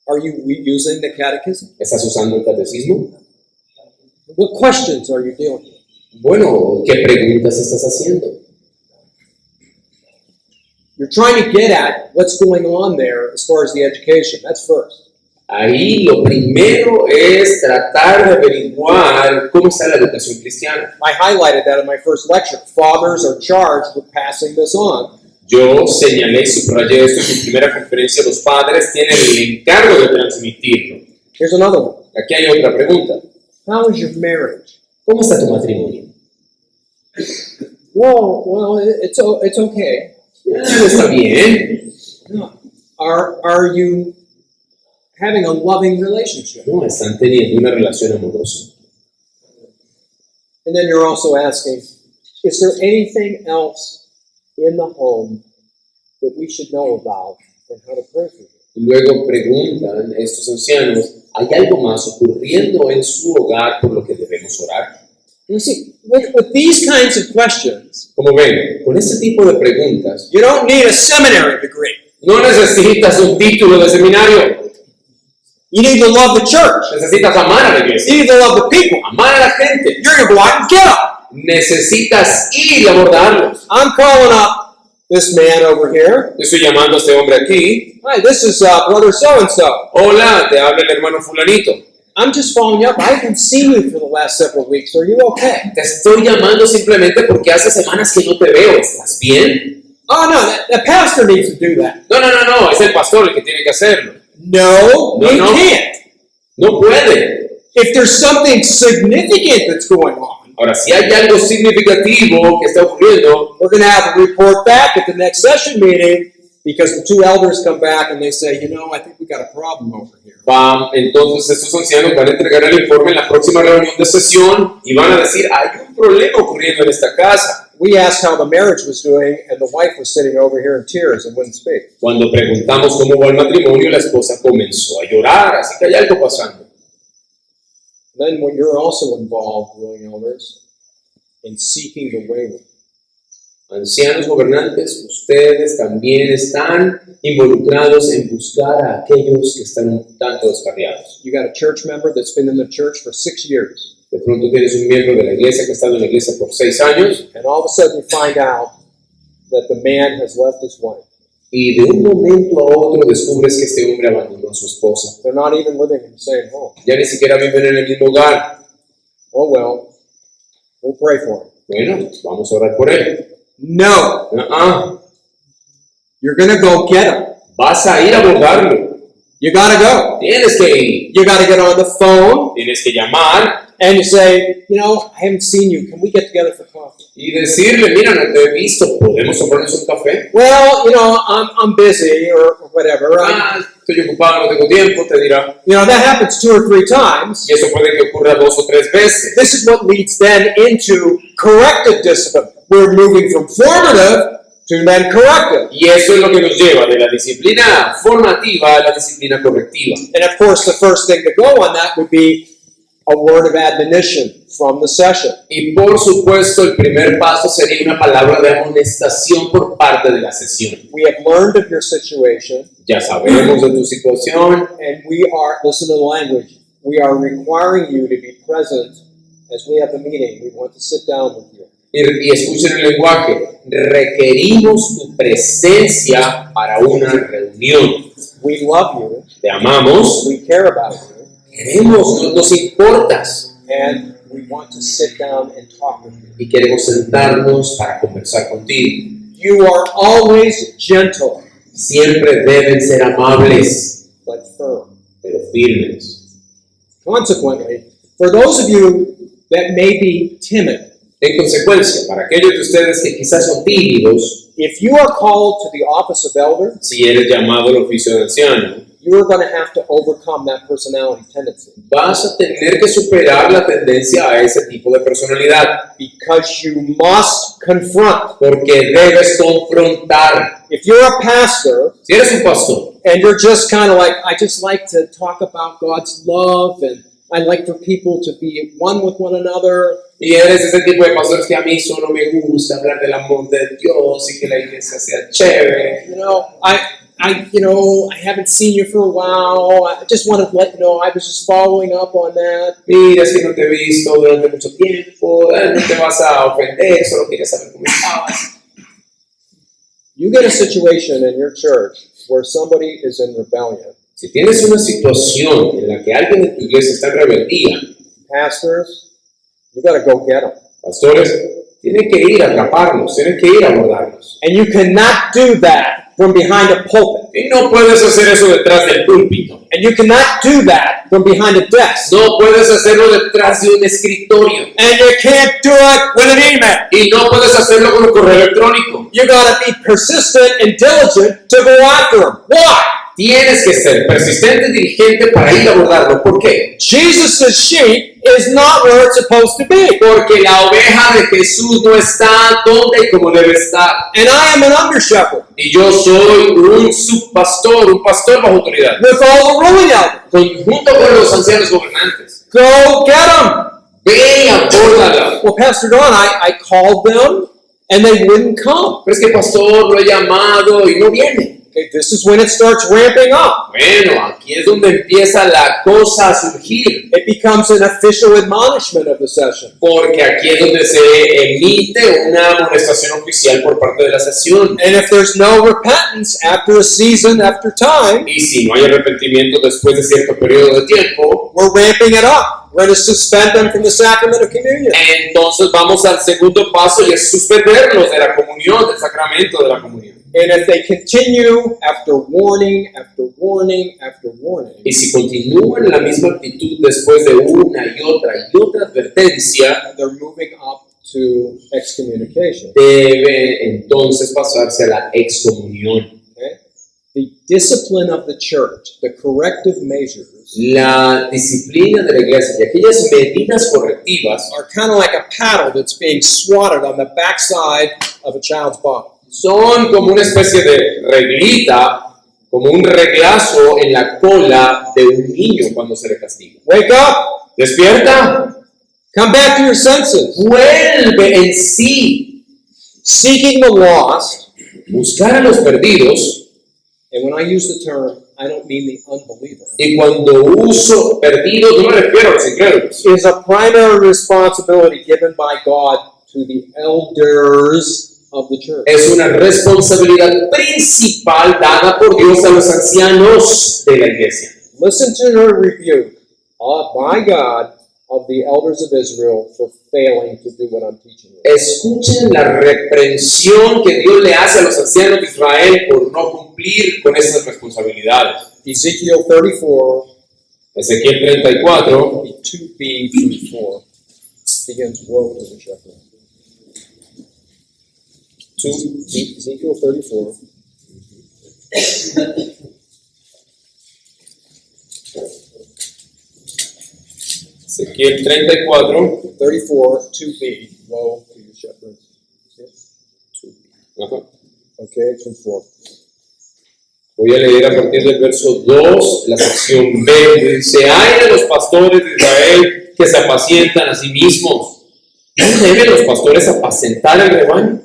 Are you using the catechism? ¿Estás usando el catecismo? What questions are you dealing with? Bueno, ¿qué preguntas estás haciendo? You're trying to get at what's going on there as far as the education. That's first. Ahí lo primero es tratar de averiguar cómo está la educación cristiana. I highlighted that in my first lecture. Fathers are charged with passing this on. Yo señalé y subrayé esto en mi primera conferencia. Los padres tienen el encargo de transmitirlo. Here's another one. Aquí hay otra pregunta. How is your marriage? ¿Cómo está tu matrimonio? Well, it's okay. Está bien. No. Are you having a loving relationship? No, están teniendo una relación amorosa. And then you're also asking, is there anything else in the home that we should know about and how to pray for you? Y luego preguntan estos ancianos, ¿hay algo más ocurriendo en su hogar por lo que debemos orar? You see, with these kinds of questions, Como ven, con este tipo de preguntas, you don't need a seminary degree. no necesitas un título de seminario, You need to love the church. necesitas amar a la iglesia, You need to love the people. amar a la gente, You're going to go out and get them. necesitas ir y abordarlos. I'm calling up this man over here. Yo estoy llamando a este hombre aquí. Hi, this is brother so-and-so. Hola, te habla el hermano fulanito. I'm just following you up. I haven't seen you for the last several weeks. Are you okay? Te estoy llamando simplemente porque hace semanas que no te veo. ¿Estás bien? Oh, no, the pastor needs to do that. No, es el pastor el que tiene que hacerlo. No, No, he no. can't. No puede. If there's something significant that's going on, Ahora, si hay algo significativo que está ocurriendo, we're going to have a report back at the next session meeting because the two elders come back and they say, you know, I think we got a problem over here. entonces estos ancianos van a entregar el informe en la próxima reunión de sesión y van a decir, hay un problema ocurriendo en esta casa. We asked how the marriage was doing, and the wife was sitting over here in tears and wouldn't speak. Cuando preguntamos cómo va el matrimonio, la esposa comenzó a llorar, así que hay algo pasando. Then when you're also involved, ruling elders, in seeking the wayward. Ancianos gobernantes, ustedes también están involucrados en buscar a aquellos que están un tanto descarriados. You got a church member that's been in the church for 6 years, De pronto tienes un miembro de la iglesia que ha estado en la iglesia por 6 años and all of a sudden you find out that the man has left his wife. y de un momento a otro descubres que este hombre abandonó a su esposa. They're not even living in the same home. Ya ni siquiera viven en el mismo hogar. Oh well, we'll pray for him. Bueno, vamos a orar por él. No, you're going to go get him. Vas a ir a abordarlo. You got to go. Tienes que ir. You got to get on the phone Tienes que llamar and you say, you know, I haven't seen you. Can we get together for coffee? y decirle, mira, no te he visto, ¿podemos tomarnos un café? Well, you know, I'm busy or whatever. Estoy ocupado, no tengo tiempo, te dirá. You know, that happens 2 or 3 times. Y eso puede que ocurra 2 o 3 veces. This is what leads then into corrective discipline. We're moving from formative to then corrective. Y eso es lo que nos lleva de la disciplina formativa a la disciplina correctiva. And of course, the first thing to go on that would be a word of admonition from the session. Y por supuesto, el primer paso sería una palabra de amonestación por parte de la sesión. We have learned of your situation, Ya sabemos de tu situación and we are, listen to the language, we are requiring you to be present as we have the meeting. We want to sit down with you. y escuchen el lenguaje. Requerimos tu presencia para una reunión. We love you, Te amamos, we care about you, queremos, nos importas and we want to sit down and talk with you. y queremos sentarnos para conversar contigo. You are always gentle, Siempre deben ser amables, but firm. pero firmes. Consequently, for those of you that may be timid, En consecuencia, para aquellos de ustedes que quizás son tímidos, if you are called to the office of elder, si eres llamado al oficio de anciano, you are going to have to overcome that personality tendency vas a tener que superar la tendencia a ese tipo de personalidad, because you must confront. porque debes confrontar. If you're a pastor Si eres un pastor and you're just kind of like, I just like to talk about God's love and I like for people to be one with one another, y eres ese tipo de pastores que a mí solo me gusta hablar del amor de Dios y que la iglesia sea chévere, you know, I haven't seen you for a while. I just wanted to let you know I was just following up on that. mira, es que no te he visto durante mucho tiempo, no te vas a ofender, solo quieres saber cómo estabas. You get a situation in your church where somebody is in rebellion. Si tienes una situación en la que alguien en tu iglesia está en rebeldía, Pastors, you got to go get them. pastores, tienen que ir a atraparlos, tienen que ir a abordarlos. And you cannot do that from behind a pulpit. Y no puedes hacer eso detrás del púlpito. And you cannot do that from behind a desk. No puedes hacerlo detrás de un escritorio. And you can't do it with an email. Y no puedes hacerlo con un correo electrónico. You got to be persistent and diligent to go after them. Why? Tienes que ser persistente y diligente para ir a abordarlo. ¿Por qué? Jesus' sheep is not where it's supposed to be. Porque la oveja de Jesús no está donde y como debe estar. And I am an under shepherd Y yo soy un subpastor, un pastor bajo autoridad. with all the ruling elders. Junto con los ancianos gobernantes. Go get them. Ve y abórdala. Well, Pastor Don, I called them and they wouldn't come. Pero es que pastor, lo he llamado y no viene. Okay, this is when it starts ramping up. Bueno, aquí es donde empieza la cosa a surgir. It becomes an official admonishment of the session. Porque aquí es donde se emite una amonestación oficial por parte de la sesión. And if there's no repentance after a season, after time, Y si no hay arrepentimiento después de cierto periodo de tiempo, we're ramping it up. We're going to suspend them from the sacrament of communion. entonces vamos al segundo paso y es suspenderlos de la comunión, del sacramento de la comunión. And if they continue after warning, after warning, after warning, Y si continúan en la misma actitud después de una y otra advertencia, they're moving up to excommunication. debe entonces pasarse a la excomunión. Okay? The discipline of the church, the corrective measures, La disciplina de la iglesia y aquellas medidas correctivas are kind of like a paddle that's being swatted on the backside of a child's body. son como una especie de reglita, como un reglazo en la cola de un niño cuando se le castiga. Wake up! Despierta, Come back to your senses. vuelve en sí, Seeking the lost, buscar a los perdidos. and when I use the term, I don't mean the unbeliever, Y cuando uso perdidos, no me refiero a los incrédulos. is a primary responsibility given by God to the elders of the church. Es una responsabilidad principal dada por Dios a los ancianos de la iglesia. Listen to her rebuke by God of the elders of Israel for failing to do what I'm teaching you. Escuchen la reprensión que Dios le hace a los ancianos de Israel por no cumplir con esas responsabilidades. Ezekiel 34, Ezequiel 34, 2b through 4, begins, woe to the shepherd. Ezekiel 34. Ezequiel 34, 34, 2b, woe to the shepherd. ajá. Okay, it's in 4. Voy a leer a partir del verso 2, la sección B, dice: ay de los pastores de Israel que se apacientan a sí mismos. ¿No deben los pastores apacentar el rebaño?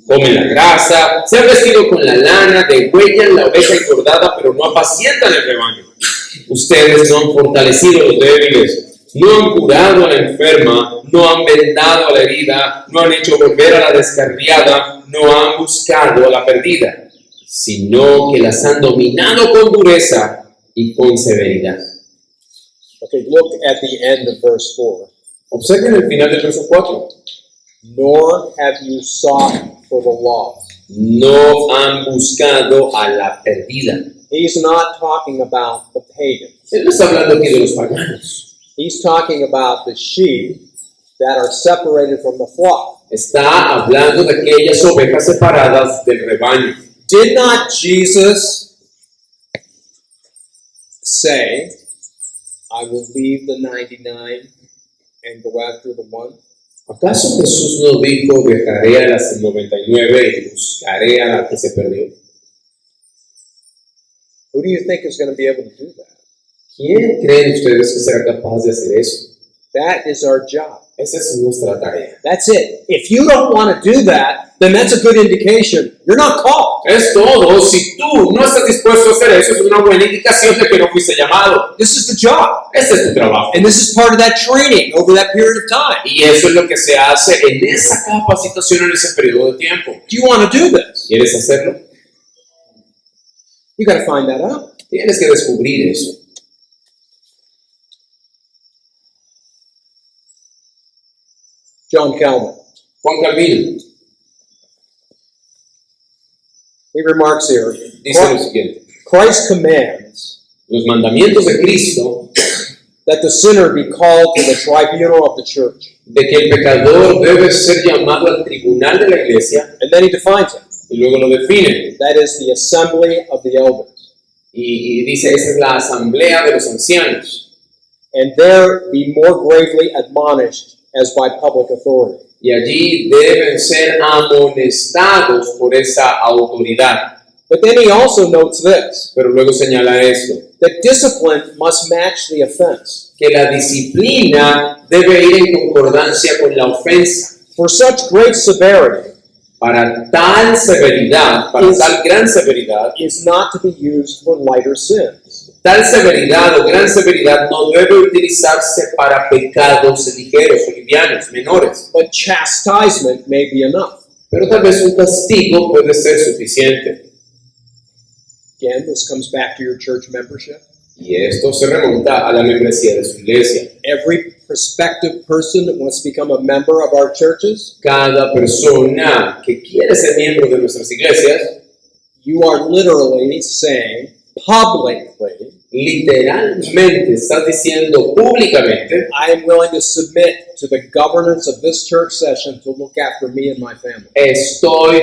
Comen la grasa, se han vestido con la lana, degüellan la oveja engordada, pero no apacientan el rebaño. Ustedes no han fortalecido a los débiles, no han curado a la enferma, no han vendado a la herida, no han hecho volver a la descarriada, no han buscado a la perdida, sino que las han dominado con dureza y con severidad. Okay, look at the end of verse 4. Observen el final del verso 4. Nor have you sought for the lost. No han buscado a la perdida. He's not talking about the pagans. Él no está hablando aquí de los paganos. He's talking about the sheep that are separated from the flock. Está hablando de aquellas ovejas separadas del rebaño. Did not Jesus say, I will leave the 99 and go after the one? ¿Acaso Jesús no dijo: dejaré a las 99 y buscaré a la que se perdió? Who do you think is going to be able to do that? ¿Quién creen ustedes que será capaz de hacer eso? That is our job. Esa es nuestra tarea. That's it. If you don't want to do that, then that's a good indication you're not called. Es todo. Si tú no estás dispuesto a hacer eso, es una buena indicación de que no fuiste llamado. This is the job. Ese es tu trabajo. And this is part of that training over that period of time. Y eso es lo que se hace en esa capacitación, en ese periodo de tiempo. Do you want to do this? ¿Quieres hacerlo? You got to find that out. Tienes que descubrir eso. John Calvin, Juan Calvino he remarks here, dice lo siguiente: Christ commands los mandamientos de Cristo that the sinner be called to the tribunal of the church. de que el pecador debe ser llamado al tribunal de la iglesia, And then he defines it. y luego lo define. That is the assembly of the elders. Y dice: esa es la asamblea de los ancianos. And there be more gravely admonished as by public authority. Y allí deben ser amonestados por esa autoridad. But then he also notes this, Pero luego señala esto: that discipline must match the offense. que la disciplina debe ir en concordancia con la ofensa. For such great severity Para tal severidad, para tal gran severidad, is not to be used for lighter sins. tal severidad o gran severidad no debe utilizarse para pecados ligeros o livianos, menores. But chastisement may be enough. Pero tal vez un castigo puede ser suficiente. Again, this comes back to your church membership. Y esto se remonta a la membresía de su iglesia. Every prospective person that wants to become a member of our churches, Cada persona que quiere ser miembro de nuestras iglesias, you are literally saying publicly, literalmente estás diciendo públicamente, I am willing to submit to the governance of this church session to look after me and my family. estoy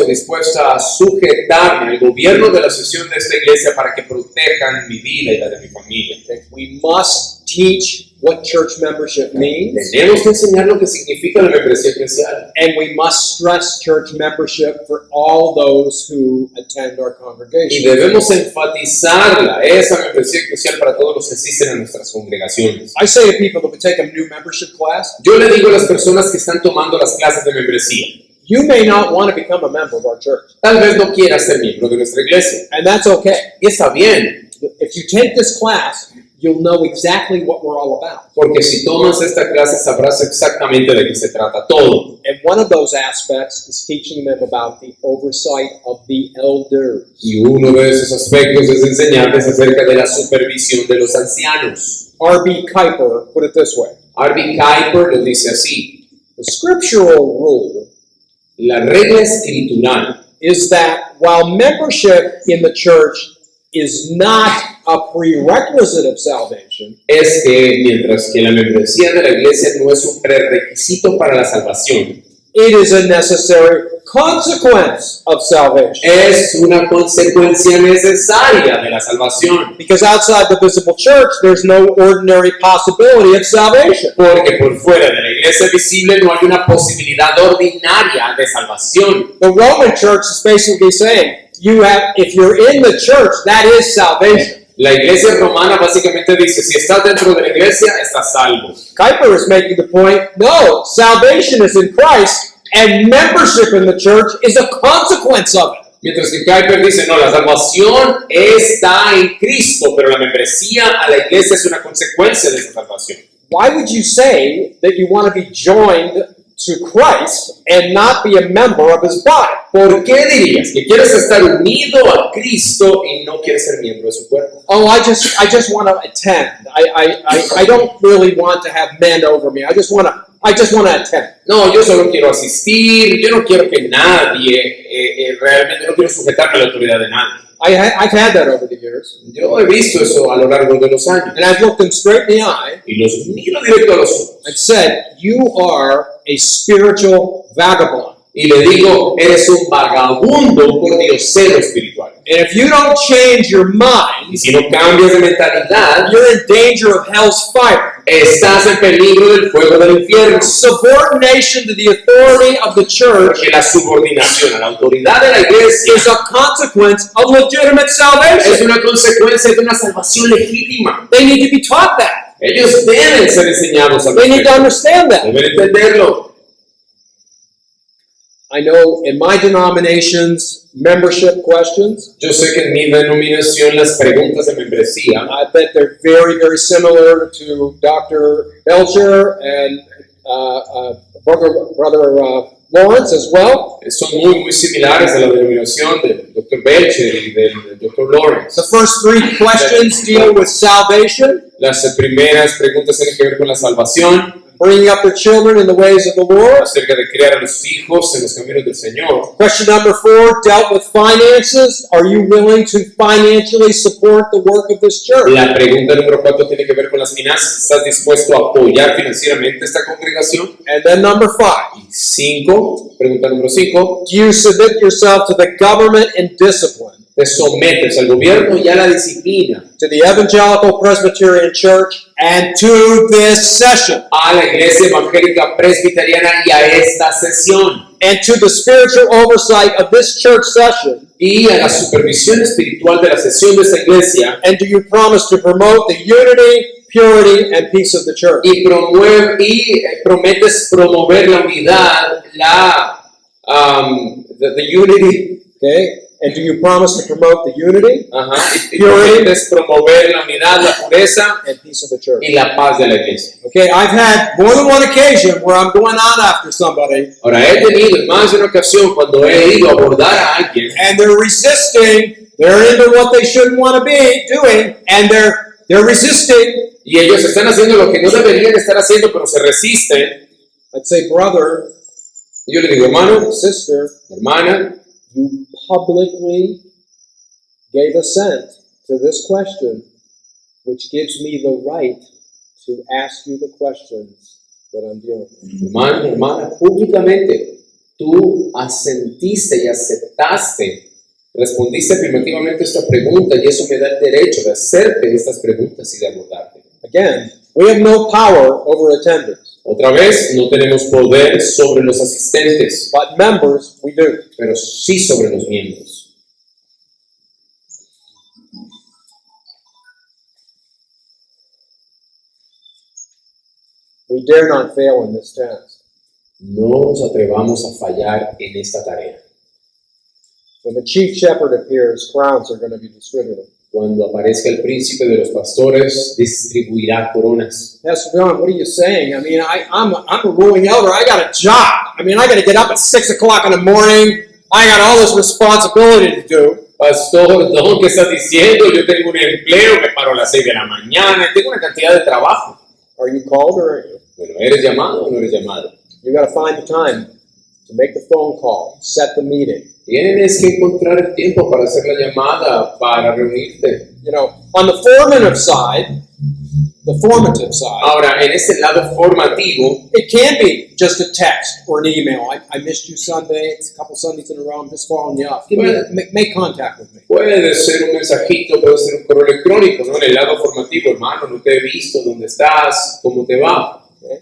dispuesta a sujetarme al gobierno de la sesión de esta iglesia para que protejan mi vida y la de mi familia. We must teach what church membership means, Tenemos que enseñar lo que significa la membresía eclesial. and we must stress church membership for all those who attend our Y congregation. debemos enfatizarla, esa membresía eclesial para todos los que asisten a nuestras congregaciones. I say to people that would take a new membership class, Yo le digo a las personas que están tomando las clases de membresía, you may not want to become a member of our church, tal vez no quieras ser miembro de nuestra iglesia. and that's okay. Y está bien, If you take this class, you'll know exactly what we're all about. porque si tomas esta clase sabrás exactamente de qué se trata todo. And one of those aspects is teaching them about the oversight of the elders. Y uno de esos aspectos es enseñarles acerca de la supervisión de los ancianos. R.B. Kuiper put it this way: R.B. Kuiper lo dice así: the scriptural rule la regla escritural is that while membership in the church is not a prerequisite of salvation, es que mientras que la membresía de la iglesia no es un prerequisito para la salvación, it is a necessary consequence of salvation. es una consecuencia necesaria de la salvación. Because outside the visible church, there's no ordinary possibility of salvation. Porque por fuera de la iglesia visible no hay una posibilidad ordinaria de salvación. The Roman church is basically saying, if you're in the church, that is salvation. La iglesia romana básicamente dice, si estás dentro de la iglesia, estás salvo. Kuiper is making the point, no, salvation is in Christ, and membership in the church is a consequence of it. Mientras que Kuiper dice, no, la salvación está en Cristo, pero la membresía a la iglesia es una consecuencia de esa salvación. Why would you say that you want to be joined to Christ and not be a member of his body? ¿Por qué dirías que quieres estar unido a Cristo y no quieres ser miembro de su cuerpo? Oh, I just want to attend. I don't really want to have men over me. I just want to attend. No, yo solo quiero asistir, yo no quiero que nadie, realmente no quiero sujetarme a la autoridad de nadie. I've had that over the years, Yo he visto eso a lo largo de los años and I've looked them straight in the eye y los miro directo a los ojos and said, you are a spiritual vagabond. y le digo, eres un vagabundo por diosero espiritual. And if you don't change your Y mind, si no cambias de mentalidad, you're in danger of hell's fire. estás en peligro del fuego del infierno. Subordination to the authority of the church Porque la subordinación a la autoridad de la iglesia is a consequence of legitimate es salvation. una consecuencia de una salvación legítima. They need to be taught that. Ellos deben ser enseñados al They need to respecto. understand that. Deben entenderlo. I know in my denomination's membership questions, Yo sé que en mi denominación las preguntas de membresía I bet they're very, very similar to Dr. Belcher and Brother Lawrence as well. son muy similares a la denominación del Dr. Belcher y del Dr. Lawrence. The first three questions deal with salvation, Las primeras preguntas tienen que ver con la salvación, bringing up their children in the ways of the Lord. acerca de criar a los hijos en los caminos del Señor. Question number 4 dealt with finances. Are you willing to financially support the work of this church? La pregunta número 4 tiene que ver con las finanzas. ¿Estás dispuesto a apoyar financieramente esta congregación? And then number 5, Y pregunta número 5. do you submit yourself to the government and discipline te sometes al gobierno y a la disciplina, to the Evangelical Presbyterian Church and to this session, a la iglesia evangélica presbiteriana y a esta sesión, and to the spiritual oversight of this church session, y a la supervisión espiritual de la sesión de esta iglesia, and do you promise to promote the unity, purity, and peace of the church? y prometes promover la unidad, the unity, Okay? And do you promise to promote the unity y prometes promover la unidad, la pureza and peace of the church? y la paz de la iglesia. Okay, I've had more than one occasion where I'm going out after somebody Ahora, he tenido en más de una ocasión cuando he ido a abordar a alguien and they're resisting, they're into what they shouldn't want to be doing, and they're resisting. y ellos están haciendo lo que no deberían estar haciendo, pero se resisten. I'd say, brother, Y yo le digo, hermano, sister, hermana, you publicly gave assent to this question, which gives me the right to ask you the questions that I'm dealing with. hermano, hermana, públicamente tú asentiste y aceptaste, respondiste afirmativamente a esta pregunta y eso me da el derecho de hacerte estas preguntas y de abordarte. Again, we have no power over attenders, Otra vez, no tenemos poder sobre los asistentes, but members we do. pero sí sobre los miembros. We dare not fail in this task. No nos atrevamos a fallar en esta tarea. When the chief shepherd appears, crowns are going to be distributed. Cuando aparezca el príncipe de los pastores, distribuirá coronas. Pastor John, what are you saying? I mean, I'm a ruling elder. I got a job. I mean, I got to get up at 6 o'clock in the morning. I got all this responsibility to do. Pastor, Don, ¿qué estás diciendo? Yo tengo un empleo, me paro a las 6 de la mañana, tengo una cantidad de trabajo. Are you called or aren't you? Bueno, ¿eres llamado o no eres llamado? You got to find the time to make the phone call, set the meeting. Tienes que encontrar el tiempo para hacer la llamada, para reunirte. You know, on the formative side, Ahora, en ese lado formativo, it can be just a text or an email. I missed you Sunday. It's a couple Sundays in a row. I'm just following you up. Make contact with me. puede ser un mensajito, puede ser un correo electrónico, ¿no? En el lado formativo, hermano, no te he visto, ¿dónde estás? ¿Cómo te va? Okay?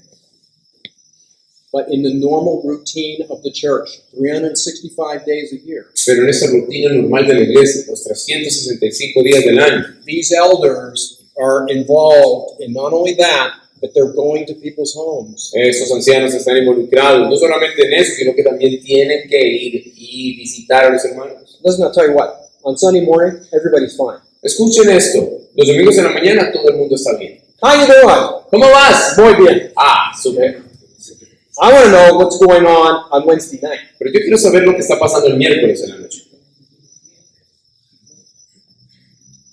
But in the normal routine of the church, 365 days a year, Pero en esa rutina normal de la iglesia, los 365 días del año, these elders are involved in not only that, but they're going to people's homes. estos ancianos están involucrados, no solamente en eso, sino que también tienen que ir y visitar a los hermanos. Listen, I'll tell you what. On Sunday morning, everybody's fine. Escuchen esto, los domingos en la mañana todo el mundo está bien. How you doing? ¿Cómo vas? Muy bien. Ah, súper. I want to know what's going on Wednesday night. Pero yo quiero saber lo que está pasando el miércoles en la noche.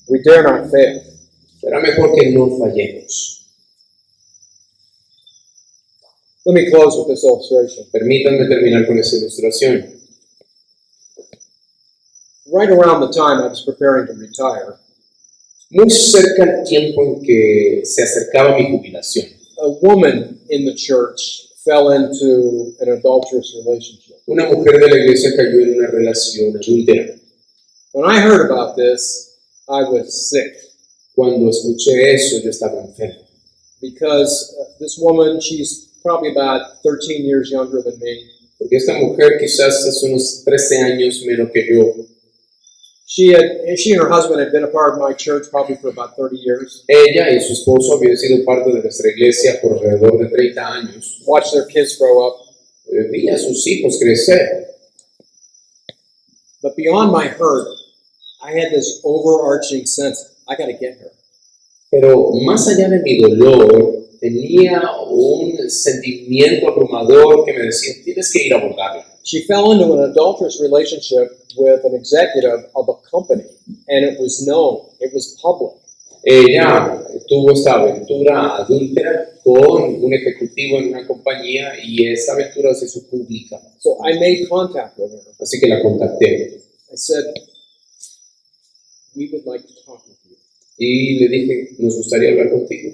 We dare not fail. Será mejor que no fallemos. Let me close with this illustration. Permítanme terminar con esa ilustración. Right around the time I was preparing to retire, Muy cerca al tiempo en que se acercaba mi jubilación, a woman in the church fell into an adulterous relationship. una mujer de la iglesia cayó en una relación adúltera. When I heard about this, I was sick Cuando escuché eso, yo estaba enfermo. because this woman, she's probably about 13 years younger than me. Porque esta mujer quizás es unos 13 años menos que yo. She and her husband had been a part of my church probably for about 30 years. Ella y su esposo habían sido parte de nuestra iglesia por alrededor de 30 años. Watched their kids grow up. Vi a sus hijos crecer. But beyond my hurt, I had this overarching sense, I got to get her. Pero más allá de mi dolor, tenía un sentimiento abrumador que me decía, tienes que ir a abordarla. She fell into an adulterous relationship with an executive of a company, and it was known, it was public. Ella tuvo esta aventura adúltera con un ejecutivo en una compañía y esta aventura se hizo pública. So I made contact with her. Así que la contacté I said, we would like to talk with you. y le dije, nos gustaría hablar contigo.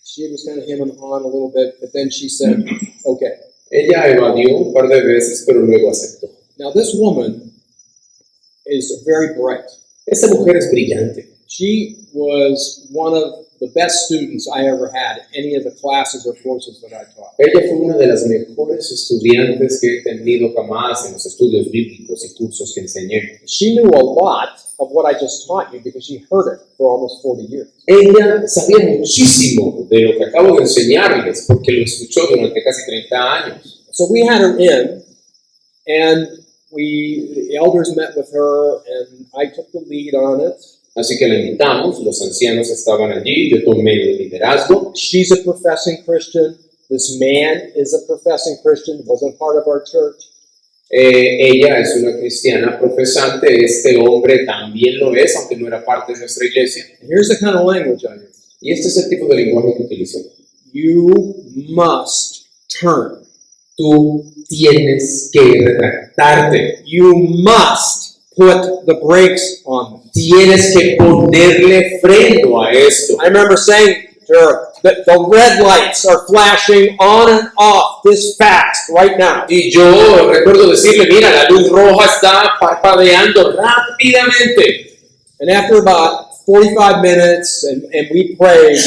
She was kind of hemming and hawing a little bit, but then she said, okay. Ella evadió un par de veces, pero luego aceptó. Now this woman is very bright. Esta mujer es brillante. She was one of the best students I ever had in any of the classes or courses that I taught. Ella fue una de las mejores estudiantes que he tenido jamás en los estudios bíblicos y cursos que enseñé. She knew a lot of what I just taught you because she heard it for almost 40 years. Ella sabía muchísimo de lo que acabo de enseñarles porque lo escuchó durante casi 30 años. So we had her in, and the elders met with her, and I took the lead on it. Así que la invitamos, los ancianos estaban allí, yo tomé el liderazgo. She's a professing Christian. This man is a professing Christian, wasn't part of our church. Ella es una cristiana profesante, este hombre también lo es, aunque no era parte de nuestra iglesia. And here's the kind of language I use. Y este es el tipo de lenguaje que utilicé. You must turn. Tú tienes que retractarte. You must put the brakes on them. Tienes que ponerle freno a esto. I remember saying to her that the red lights are flashing on and off this fast right now. Y yo recuerdo decirle, mira, la luz roja está parpadeando rápidamente. And after about 45 minutes and we prayed,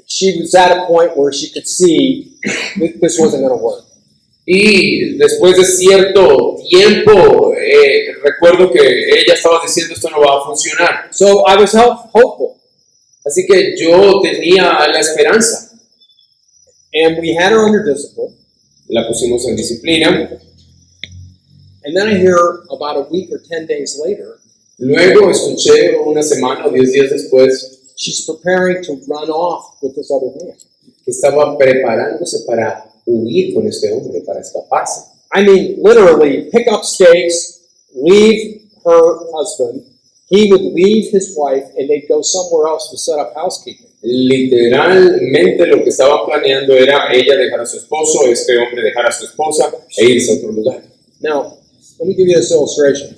she was at a point where she could see that this wasn't going to work. Y después de cierto tiempo, recuerdo que ella estaba diciendo esto no va a funcionar. So I was hopeful. Así que yo tenía la esperanza. And we had her under discipline. La pusimos en disciplina. And then I hear about a week or 10 days later, Luego escuché una semana o 10 días después she's preparing to run off with this other man. que estaba preparándose para huir con este hombre, para escaparse. I mean, literally, pick up stakes, leave her husband. He would leave his wife and they'd go somewhere else to set up housekeeping. Literalmente lo que estaban planeando era ella dejar a su esposo, este hombre dejar a su esposa e irse a otro lugar. Now, let me give you this illustration.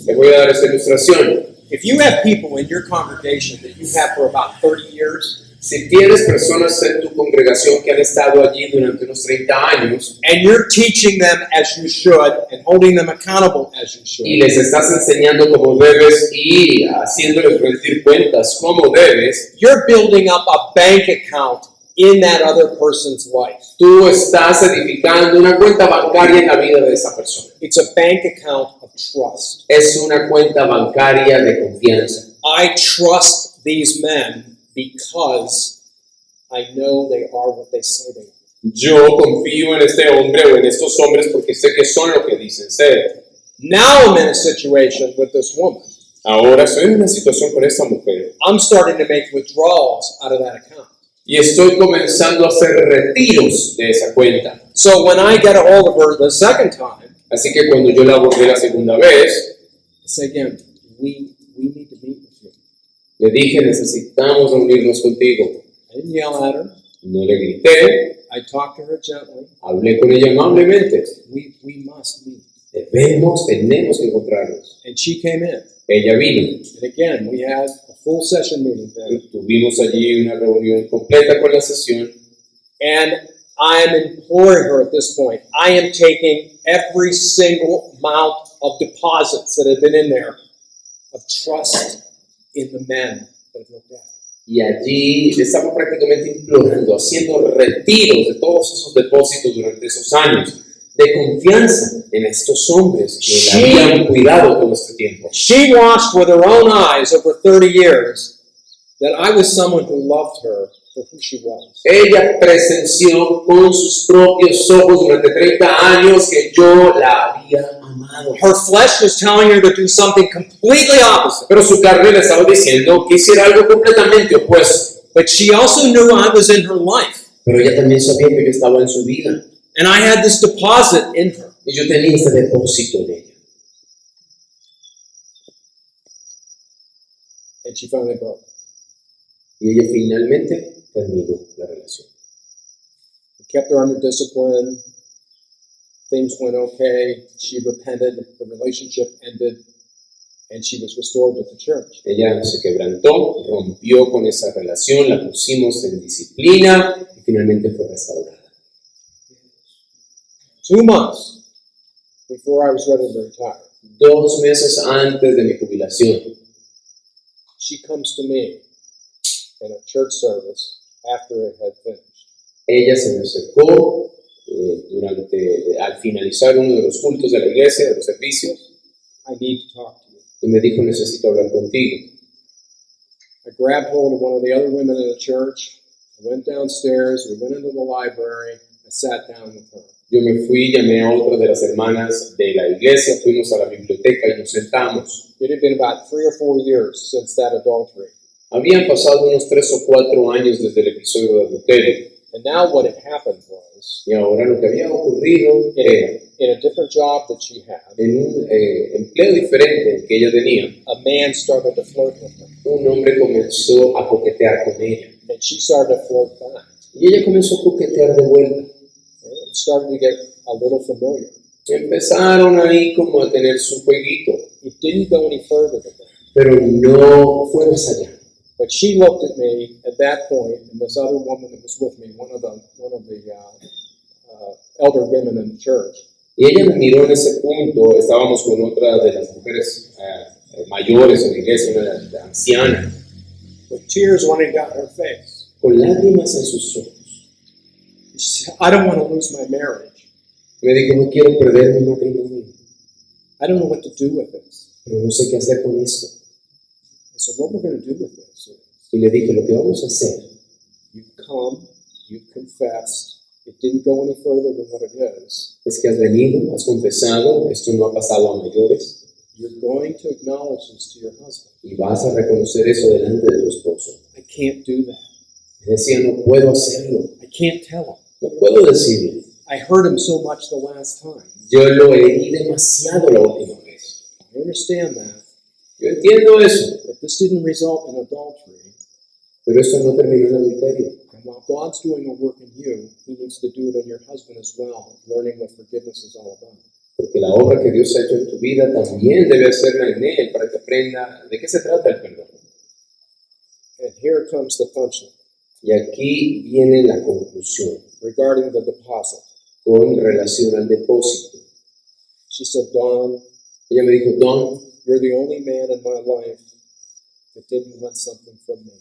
Te voy a dar esta ilustración. If you have people in your congregation that you've had for about 30 years, Si tienes personas en tu congregación que han estado allí durante unos 30 años and you're teaching them as you should and holding them accountable as you should, y les estás enseñando como debes y haciéndoles rendir cuentas como debes, you're building up a bank account in that other person's life. tú estás edificando una cuenta bancaria en la vida de esa persona. It's a bank account of trust. Es una cuenta bancaria de confianza. I trust these men because I know they are what they say they are. Yo confío en este hombre o en estos hombres porque sé que son lo que dicen ser. Now I'm in a situation with this woman. Ahora estoy en una situación con esta mujer I'm starting to make withdrawals out of that account. y estoy comenzando a hacer retiros de esa cuenta. So when I get a hold of her the second time, Así que cuando yo la abordé la segunda vez, I say again, we need to meet with you. le dije, necesitamos reunirnos contigo. I didn't yell at her. No le grité, I talked to her gently. hablé con ella amablemente. We must meet. Tenemos que encontrarnos. And she came in. Ella vino. And again, we had a full session meeting then. Tuvimos allí una reunión completa con la sesión. And I am imploring her at this point. I am taking every single amount of deposits that have been in there of trust in the men that have looked at. Y allí le estamos prácticamente implorando, haciendo retiros de todos esos depósitos durante esos años, de confianza en estos hombres que la habían cuidado todo este tiempo. She watched with her own eyes over 30 years that I was someone who loved her for who she was. Ella presenció con sus propios ojos durante 30 años que yo la había amado. Her flesh was telling her to do something completely opposite. Pero su carne le estaba diciendo que hiciera algo completamente opuesto. But she also knew I was in her life. Pero ella también sabía que yo estaba en su vida. And I had this deposit in her. Y yo tenía este depósito en ella. And she finally broke. Y ella finalmente terminó la relación. We kept her under discipline. Things went okay. She repented. The relationship ended. And she was restored to the church. Ella se quebrantó, rompió con esa relación, la pusimos en disciplina y finalmente fue restaurada. 2 months before I was ready to retire, 2 meses antes de mi jubilación. She comes to me in a church service after it had finished. Ella se me acercó al finalizar uno de los cultos de la iglesia, de los servicios, I need to talk to you. y me dijo, necesito hablar contigo. I grabbed hold of one of the other women in the church. I went downstairs. We went into the library. I sat down with her. Yo me fui, llamé a otra de las hermanas de la iglesia, fuimos a la biblioteca y nos sentamos. It had been about 3 or 4 years since that adultery. Habían pasado unos 3 o 4 años desde el episodio de adulterio. And now what had happened was, Y ahora lo que había ocurrido era, in a different job that she had, en un empleo diferente que ella tenía, a man started to flirt with her. un hombre comenzó a coquetear con ella. And she started to flirt back. Y ella comenzó a coquetear de vuelta. It started to get a little familiar. Empezaron ahí como a tener su jueguito, It didn't go any further than that. pero no fue más allá. But she looked at me at that point, and this other woman that was with me, one of the elder women in the church, Y ella me miró en ese punto, estábamos con otra de las mujeres mayores en la iglesia, una anciana, with tears running down her face. con lágrimas en sus ojos. She said, I don't want to lose my marriage. Me dijo, no quiero perder mi matrimonio, I don't know what to do with this. pero no sé qué hacer con esto. I said, what we're going to do with this is Y le dije, lo que vamos a hacer, you've come, you've confessed, it didn't go any further than what it is. es que has venido, has confesado, esto no ha pasado a mayores, You're going to acknowledge this to your husband. y vas a reconocer eso delante de tu esposo. I can't do that. Me decía, no puedo hacerlo, I can't tell him. no puedo decirlo. I hurt him so much the last time. Yo lo herí demasiado la última vez. I understand that. Yo entiendo eso, But this didn't result in adultery. pero esto no terminó en adulterio. And while God's doing a work in you, He needs to do it in your husband as well, learning what forgiveness is all about. Porque la obra que Dios ha hecho en tu vida también debe hacerla en él para que aprenda de qué se trata el perdón. And here comes the punchline Y aquí viene la conclusión regarding the deposit. con relación al depósito. She said, Don, Ella me dijo, Don, you're the only man in my life that didn't want something from me.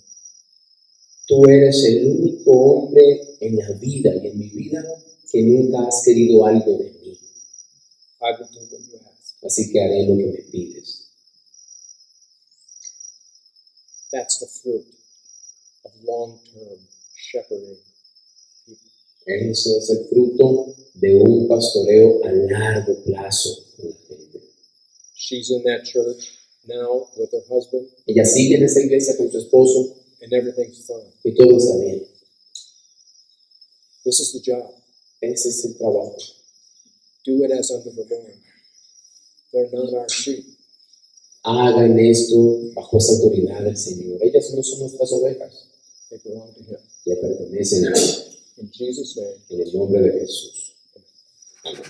tú eres el único hombre en la vida y en mi vida que nunca has querido algo de mí. I will do what you ask. Así que haré lo que me pides. That's the fruit of long-term shepherding people. Ese es el fruto de un pastoreo a largo plazo con la gente. She's in that church now with her husband, Ella sigue en esa iglesia con su esposo and everything's fine. y todo está bien. This is the job. Ese es el trabajo. Do it as unto the Lord. They're not our sheep. Hagan esto bajo esa autoridad del Señor. Ellas no son nuestras ovejas, They belong to Him. le pertenecen a Él. In Jesus' name. En el nombre de Jesús. Amén.